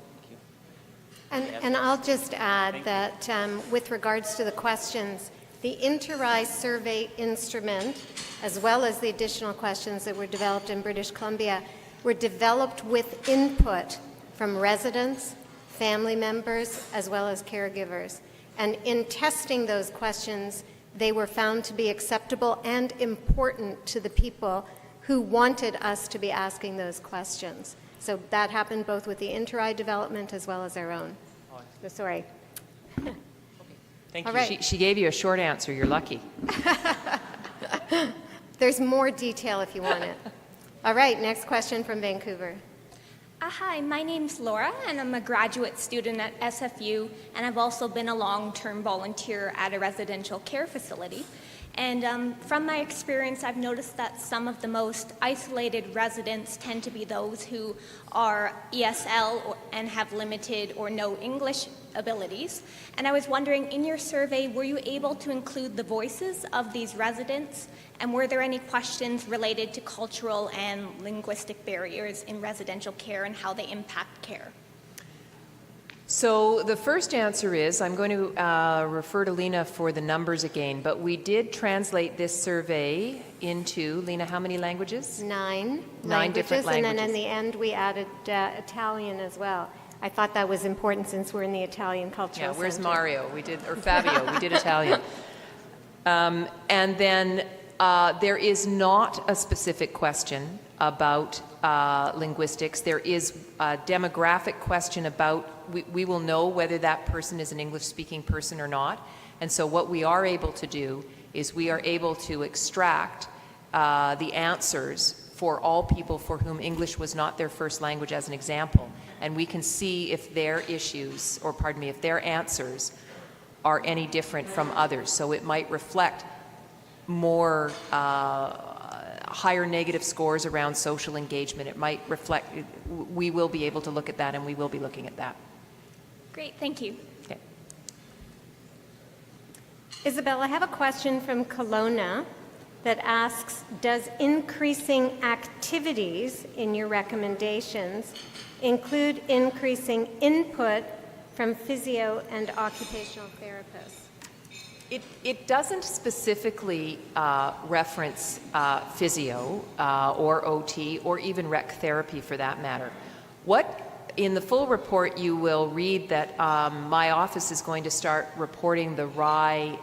And I'll just add that with regards to the questions, the Inter-RI survey instrument, as well as the additional questions that were developed in British Columbia, were developed with input from residents, family members, as well as caregivers. And in testing those questions, they were found to be acceptable and important to the people who wanted us to be asking those questions. So that happened both with the Inter-RI development as well as our own. So sorry. Thank All you. right. She gave you a short answer. You're lucky. There's more detail if you want it. All right, next question from Vancouver. Hi, my name's Laura, and I'm a graduate student at SFU, and I've also been a long-term volunteer at a residential care facility. And from my experience, I've noticed that some of the most isolated residents tend to be those who are ESL and have limited or no English abilities. And I was wondering, in your survey, were you able to include the voices of these residents? And were there any questions related to cultural and linguistic barriers in residential care and how they impact care? So the first answer is, I'm going to refer to Lena for the numbers again, but we did translate this survey into, Lena, how many languages? Nine different languages. And then in the end, we added Italian as well. I thought that was important since we're in the Italian Cultural Yeah, where's Center. Mario? Or Fabio, we did Italian. And then there is not a specific question about linguistics. There is a demographic question about, we will know whether that person is an English-speaking person or not. And so what we are able to do is we are able to extract the answers for all people for whom English was not their first language, as an example. And we can see if their issues, or pardon me, if their answers are any different from others. So it might reflect more higher negative scores around social engagement. It might reflect, we will be able to look at that, and we will be looking at that. Great, thank you. Okay. Isabel, I have a question from Kelowna that asks, does increasing activities in your recommendations include increasing input from physio and occupational therapists? It doesn't specifically reference physio or OT or even rec therapy for that matter. In the full report you will read that my office is going to start reporting the RI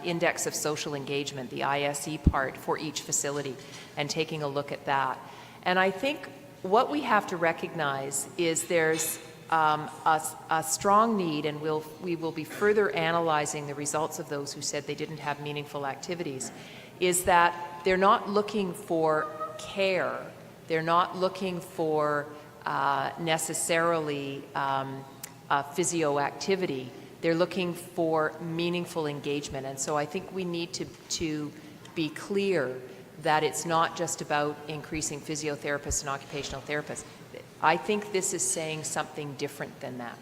Index of Social Engagement, the ISE part for each facility, and taking a look at that. And I think what we have to recognize is there's a strong need, and we will be further analyzing the results of those who said they didn't have meaningful activities, is that they're not looking for care They're not looking for necessarily physio activity. They're looking for meaningful engagement. And so I think we need to be clear that it's not just about increasing physiotherapists and occupational therapists. I think this is saying something different than that.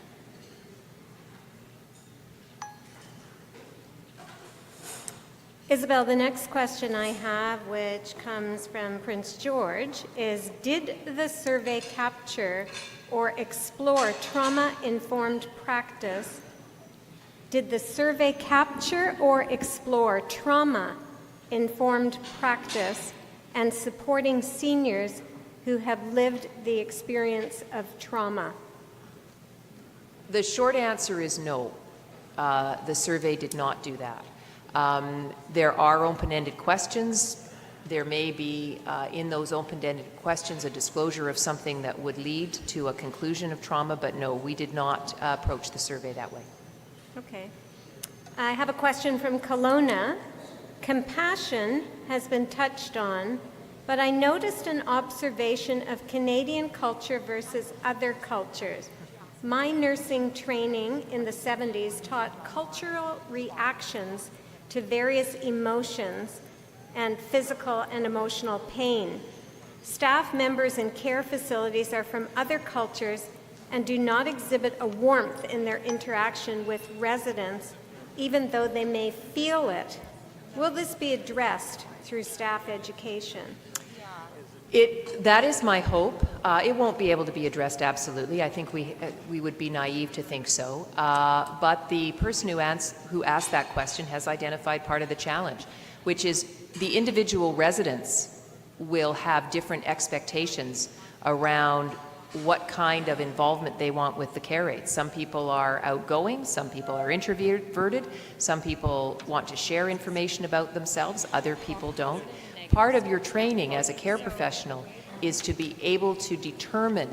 Isabel, the next question I have, which comes from Prince George, is did the survey capture or explore trauma-informed practice? Did the survey capture or explore trauma-informed practice and supporting seniors who have lived the experience of trauma? The short answer is no. The survey did not do that. There are open-ended questions. There may be in those open-ended questions a disclosure of something that would lead to a conclusion of trauma, but no, we did not approach the survey that way. Okay. I have a question from Kelowna. Compassion has been touched on, but I noticed an observation of Canadian culture versus other cultures. My nursing training in the 70s taught cultural reactions to various emotions and physical and emotional pain. Staff members in care facilities are from other cultures and do not exhibit a warmth in their interaction with residents, even though they may feel it. Will this be addressed through staff education? That is my hope. It won't be able to be addressed absolutely. I think we would be naive to think so. But the person who asked that question has identified part of the challenge, which is the individual residents will have different expectations around what kind of involvement they want with the care aides. Some people are outgoing, some people are introverted, some people want to share information about themselves, other people don't. Part of your training as a care professional is to be able to determine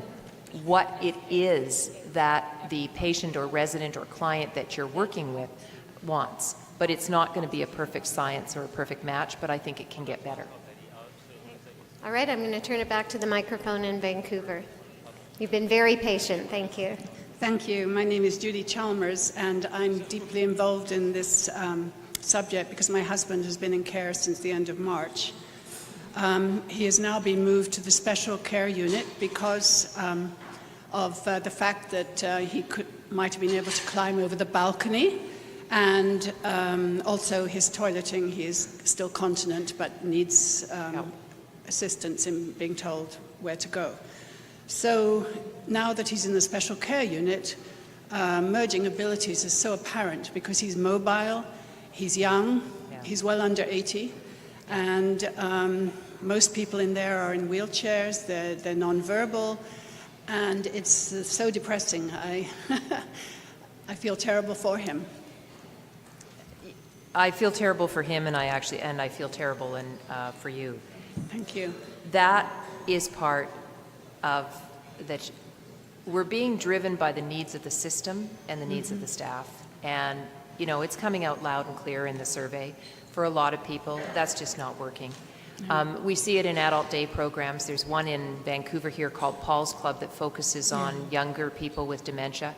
what it is that the patient or resident or client that you're working with wants. But it's not going to be a perfect science or a perfect match, but I think it can get better. All right, I'm going to turn it back to the microphone in Vancouver. You've been very patient. Thank you. Thank you. My name is Judy Chalmers, and I'm deeply involved in this subject because my husband has been in care since the end of March. He has now been moved to the special care unit because of the fact that he might have been able to climb over the balcony, and also his toileting. He is still continent but needs assistance in being told where to go. So now that he's in the special care unit, merging abilities is so apparent because he's mobile, he's young, he's well under 80, and most people in there are in wheelchairs, they're nonverbal, and it's so depressing. I feel terrible for him. I feel terrible for him, and I feel terrible for you. Thank you. That is part of that. We're being driven by the needs of the system and the needs of the staff, and it's coming out loud and clear in the survey. For a lot of people, that's just not working. We see it in adult day programs. There's one in Vancouver here called Paul's Club that focuses on younger people with dementia.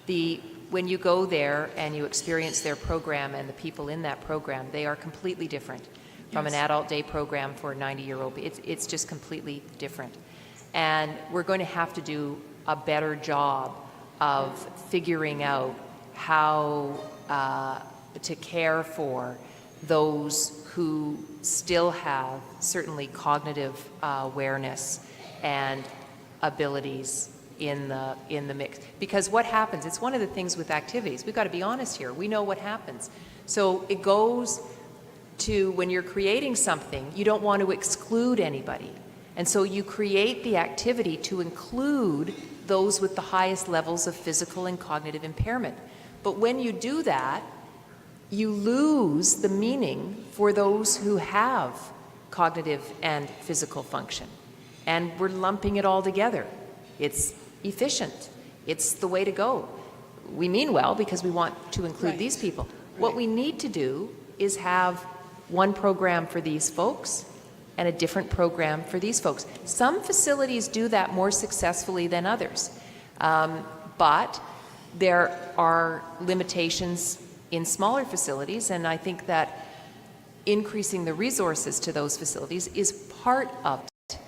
When you go there and you experience their program and the people in that program, they are completely different from an adult day program for a 90-year-old. It's just completely different. And we're going to have to do a better job of figuring out how to care for those who still have certainly cognitive awareness and abilities in the mix. Because what happens, it's one of the things with activities, we've got to be honest here, we know what happens. So it goes to, when you're creating something, you don't want to exclude anybody. And so you create the activity to include those with the highest levels of physical and cognitive impairment. But when you do that, you lose the meaning for those who have cognitive and physical function. And we're lumping it all together. It's efficient. It's the way to go. We mean well because we want to include these people. What we need to do is have one program for these folks and a different program for these folks. Some facilities do that more successfully than others, but there are limitations in smaller facilities, and I think that increasing the resources to those facilities is part of it,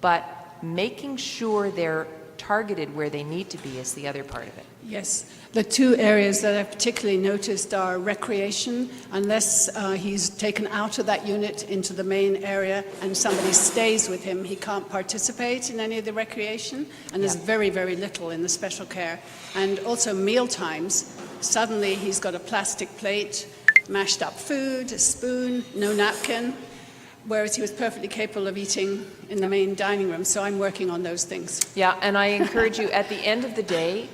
but making sure they're targeted where they need to be is the other part of it. Yes. The two areas that I've particularly noticed are recreation. Unless he's taken out of that unit into the main area and somebody stays with him, he can't participate in any of the recreation. And there's very, very little in the special care. And also meal times. Suddenly he's got a plastic plate, mashed up food, a spoon, no napkin, whereas he was perfectly capable of eating in the main dining room. So I'm working on those things. Yeah, and I encourage you, at the end of the day,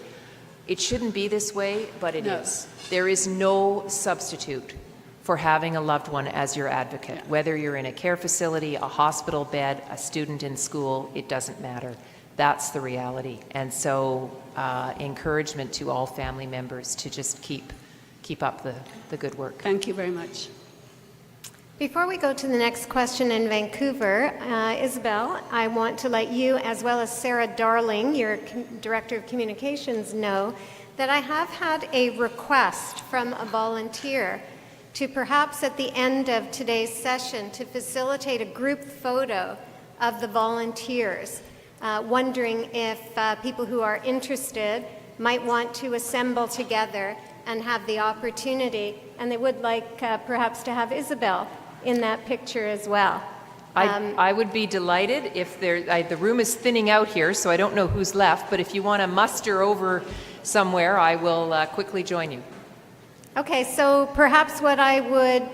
it shouldn't be this way, but it is. There is no substitute for having a loved one as your advocate. Whether you're in a care facility, a hospital bed, a student in school, it doesn't matter. That's the reality. And so encouragement to all family members to just keep up the good work. Thank you very much. Before we go to the next question in Vancouver, Isabel, I want to let you, as well as Sarah Darling, your Director of Communications, know that I have had a request from a volunteer to perhaps at the end of today's session to facilitate a group photo of the volunteers, wondering if people who are interested might want to assemble together and have the opportunity, and they would like perhaps to have Isabel in that picture as well. I would be delighted if the room is thinning out here, so I don't know who's left, but if you want to muster over somewhere, I will quickly join you. Okay, so perhaps what I would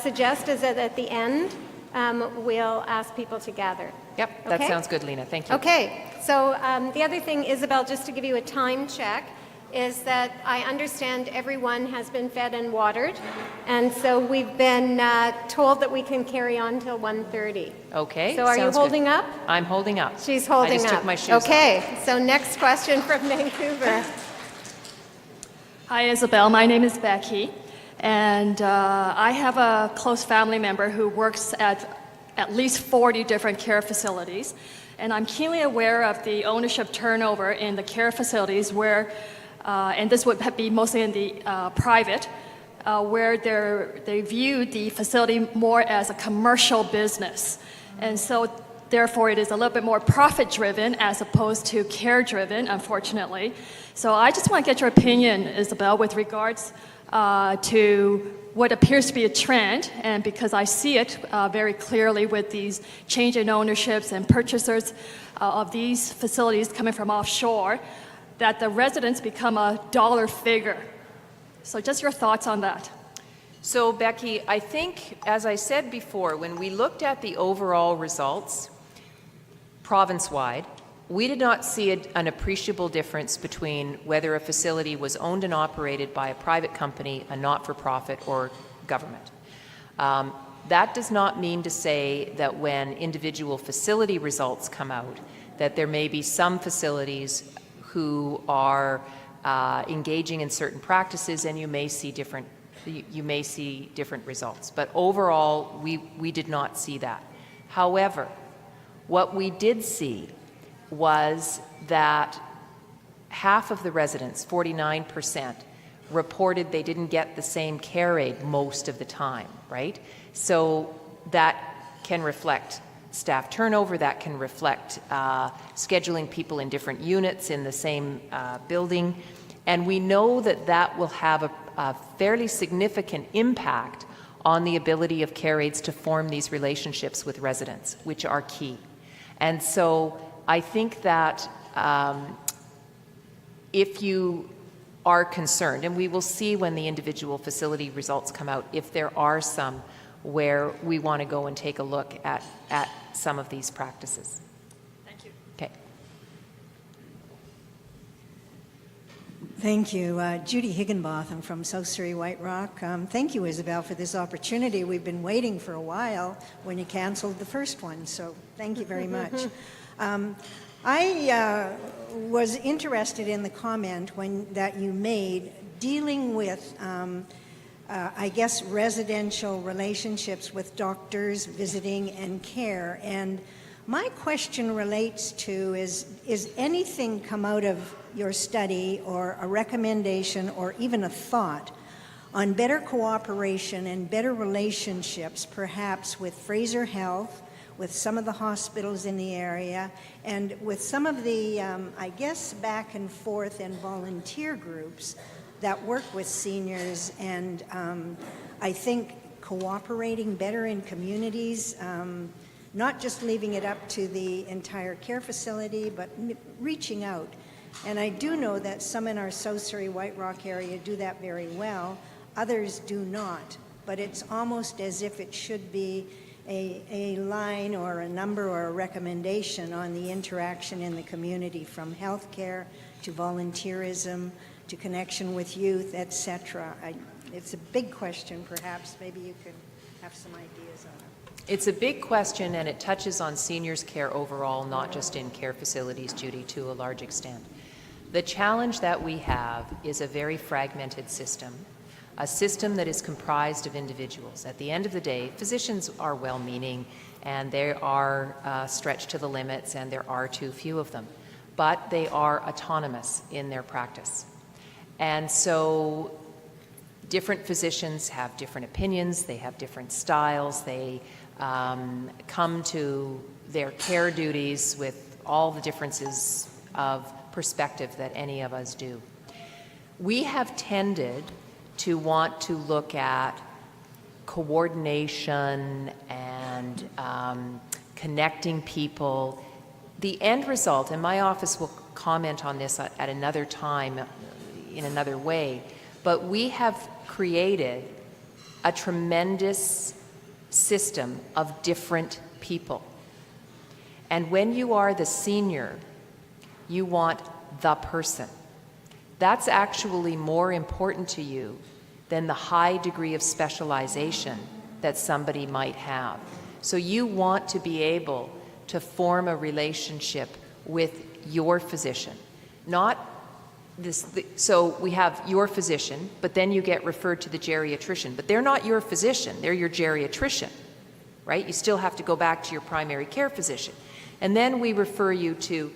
suggest is that at the end, we'll ask people to gather. Yep, that sounds good, Lena. Thank you. Okay, so the other thing, Isabel, just to give you a time check, is that I understand everyone has been fed and watered, and so we've been told that we can carry on till 1:30. Okay. So are you holding up? I'm holding up. She's holding up. I just took my shoes off. Okay, so next question from Vancouver. Hi, Isabel. My name is Becky, and I have a close family member who works at least 40 different care facilities, and I'm keenly aware of the ownership turnover in the care facilities where and this would be mostly in the private, where they view the facility more as a commercial business. And so therefore it is a little bit more profit-driven as opposed to care-driven, unfortunately. So I just want to get your opinion, Isabel, with regards to what appears to be a trend, and because I see it very clearly with these change in ownerships and purchasers of these facilities coming from offshore, that the residents become a dollar figure. So just your thoughts on that. So Becky, I think, as I said before, when we looked at the overall results, province-wide, we did not see an appreciable difference between whether a facility was owned and operated by a private company, a not-for-profit, or government. That does not mean to say that when individual facility results come out, that there may be some facilities who are engaging in certain practices, and you may see different results. But overall, we did not see that. However, what we did see was that half of the residents, 49%, reported they didn't get the same care aid most of the time, right? So that can reflect staff turnover, that can reflect scheduling people in different units in the same building. And we know that that will have a fairly significant impact on the ability of care aides to form these relationships with residents, which are key. And so I think that if you are concerned, and we will see when the individual facility results come out, if there are some where we want to go and take a look at some of these practices. Thank you. Okay. Thank you. Judy Higginbotham from South Surrey White Rock. Thank you, Isabel, for this opportunity. We've been waiting for a while when you canceled the first one, so thank you very much. I was interested in the comment that you made dealing with I guess, residential relationships with doctors, visiting, and care. And my question relates to is anything come out of your study or a recommendation or even a thought on better cooperation and better relationships, perhaps with Fraser Health, with some of the hospitals in the area, and with some of the, I guess, back and forth and volunteer groups that work with seniors, and I think cooperating better in communities, not just leaving it up to the entire care facility, but reaching out. And I do know that some in our South Surrey White Rock area do that very well, others do not, but it's almost as if it should be a line or a number or a recommendation on the interaction in the community, from healthcare to volunteerism to connection with youth, etc. It's a big question, perhaps. Maybe you can have some ideas on it. It's a big question, and it touches on seniors' care overall, not just in care facilities, Judy, to a large extent. The challenge that we have is a very fragmented system, a system that is comprised of individuals. At the end of the day, physicians are well-meaning, and they are stretched to the limits, and there are too few of them. But they are autonomous in their practice. And so different physicians have different opinions, they have different styles, they come to their care duties with all the differences of perspective that any of us do. We have tended to want to look at coordination and connecting people. The end result, and my office will comment on this at another time in another way, but we have created a tremendous system of different people. And when you are the senior, you want the person. That's actually more important to you than the high degree of specialization that somebody might have. So you want to be able to form a relationship with your physician. Not this, so we have your physician, but then you get referred to the geriatrician. But they're not your physician, they're your geriatrician, right? You still have to go back to your primary care physician. And then we refer you to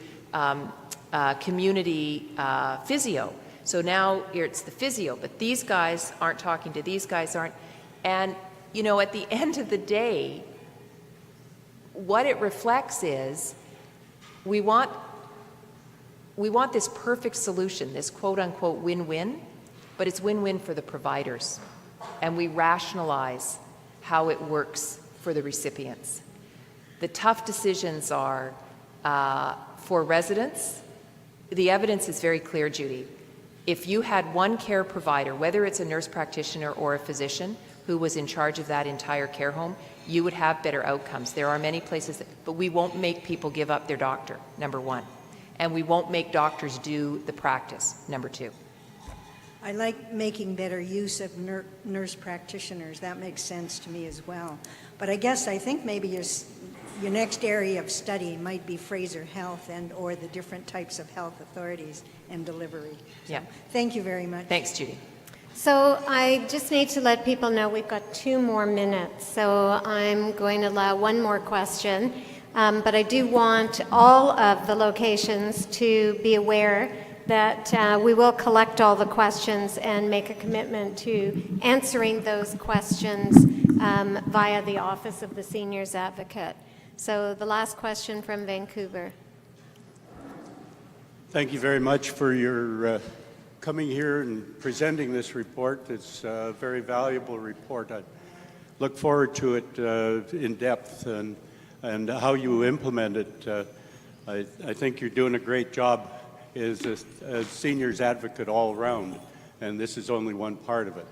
community physio. So now it's the physio, but these guys aren't talking to these guys aren't. And, you know, at the end of the day, what it reflects is we want this perfect solution, this quote-unquote win-win, but it's win-win for the providers. And we rationalize how it works for the recipients. The tough decisions are for residents. The evidence is very clear, Judy. If you had one care provider, whether it's a nurse practitioner or a physician, who was in charge of that entire care home, you would have better outcomes. There are many places, but we won't make people give up their doctor, number one. And we won't make doctors do the practice, number two. I like making better use of nurse practitioners. That makes sense to me as well. But I think maybe your next area of study might be Fraser Health and or the different types of health authorities and delivery. So, yeah. Thank you very much. Thanks, Judy. So I just need to let people know we've got 2 more minutes. So I'm going to allow one more question. But I do want all of the locations to be aware that we will collect all the questions and make a commitment to answering those questions via the Office of the Seniors Advocate. So the last question from Vancouver. Thank you very much for your coming here and presenting this report. It's a very valuable report. I look forward to it in depth and how you implement it. I think you're doing a great job as a seniors advocate all around, and this is only one part of it.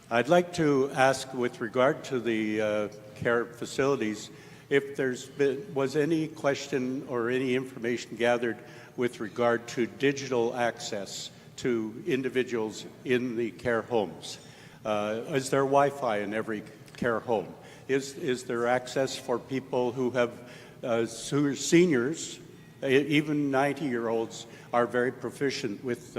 I'd like to ask, with regard to the care facilities, if was any question or any information gathered with regard to digital access to individuals in the care homes. Is there Wi-Fi in every care home? Is there access for people who have who are seniors, even 90-year-olds are very proficient with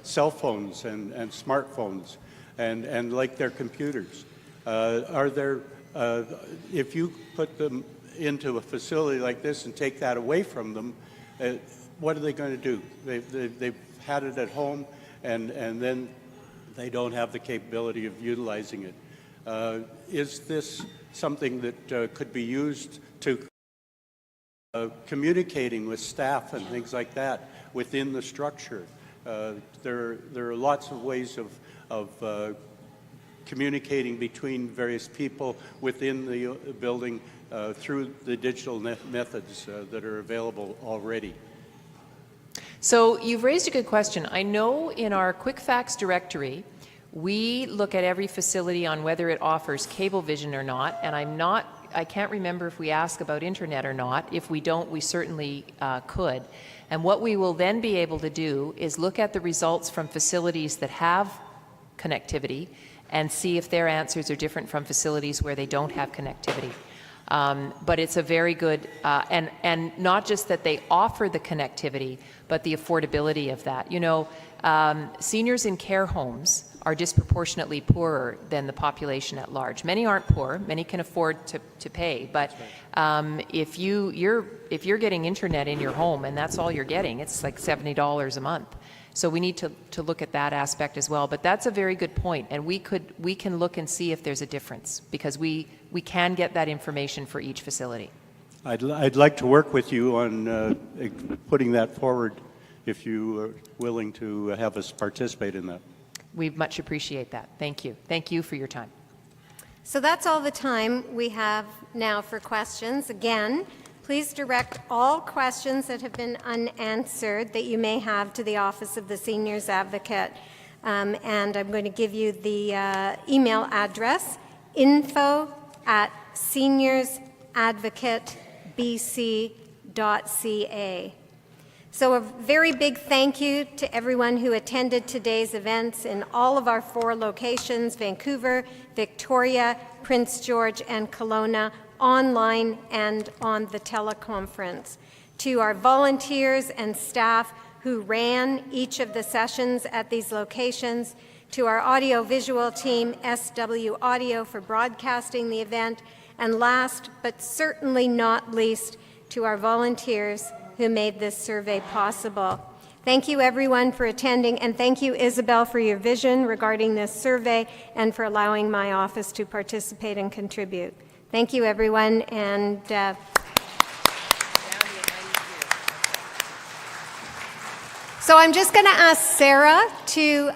cell phones and smartphones. and like their computers. If you put them into a facility like this and take that away from them, what are they going to do? They've had it at home, and then they don't have the capability of utilizing it. Is this something that could be used to communicating with staff and things like that within the structure? There are lots of ways of communicating between various people within the building through the digital methods that are available already. So you've raised a good question. I know in our Quick Facts directory, we look at every facility on whether it offers Cablevision or not, and I can't remember if we ask about internet or not. If we don't, we certainly could. And what we will then be able to do is look at the results from facilities that have connectivity and see if their answers are different from facilities where they don't have connectivity. But it's a very good, and not just that they offer the connectivity, but the affordability of that. You know, seniors in care homes are disproportionately poorer than the population at large. Many aren't poor, many can afford to pay, but if you're getting internet in your home and that's all you're getting, it's like $70 a month. So we need to look at that aspect as well. But that's a very good point, and we can look and see if there's a difference, because we can get that information for each facility. I'd like to work with you on putting that forward if you are willing to have us participate in that. We much appreciate that. Thank you. Thank you for your time. So that's all the time we have now for questions. Again, please direct all questions that have been unanswered that you may have to the Office of the Seniors Advocate. And I'm going to give you the email address, info@senioradvocatebc.ca. So a very big thank you to everyone who attended today's events in all of our 4 locations, Vancouver, Victoria, Prince George, and Kelowna, online and on the teleconference. To our volunteers and staff who ran each of the sessions at these locations, to our audio-visual team, SW Audio, for broadcasting the event, and last but certainly not least, to our volunteers who made this survey possible. Thank you everyone for attending, and thank you, Isabel, for your vision regarding this survey and for allowing my office to participate and contribute. Thank you everyone, and so I'm just going to ask Sarah to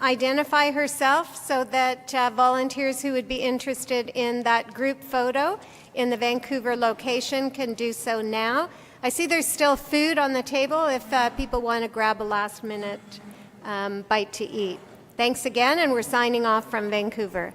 identify herself so that volunteers who would be interested in that group photo in the Vancouver location can do so now. I see there's still food on the table if people want to grab a last-minute bite to eat. Thanks again, and we're signing off from Vancouver.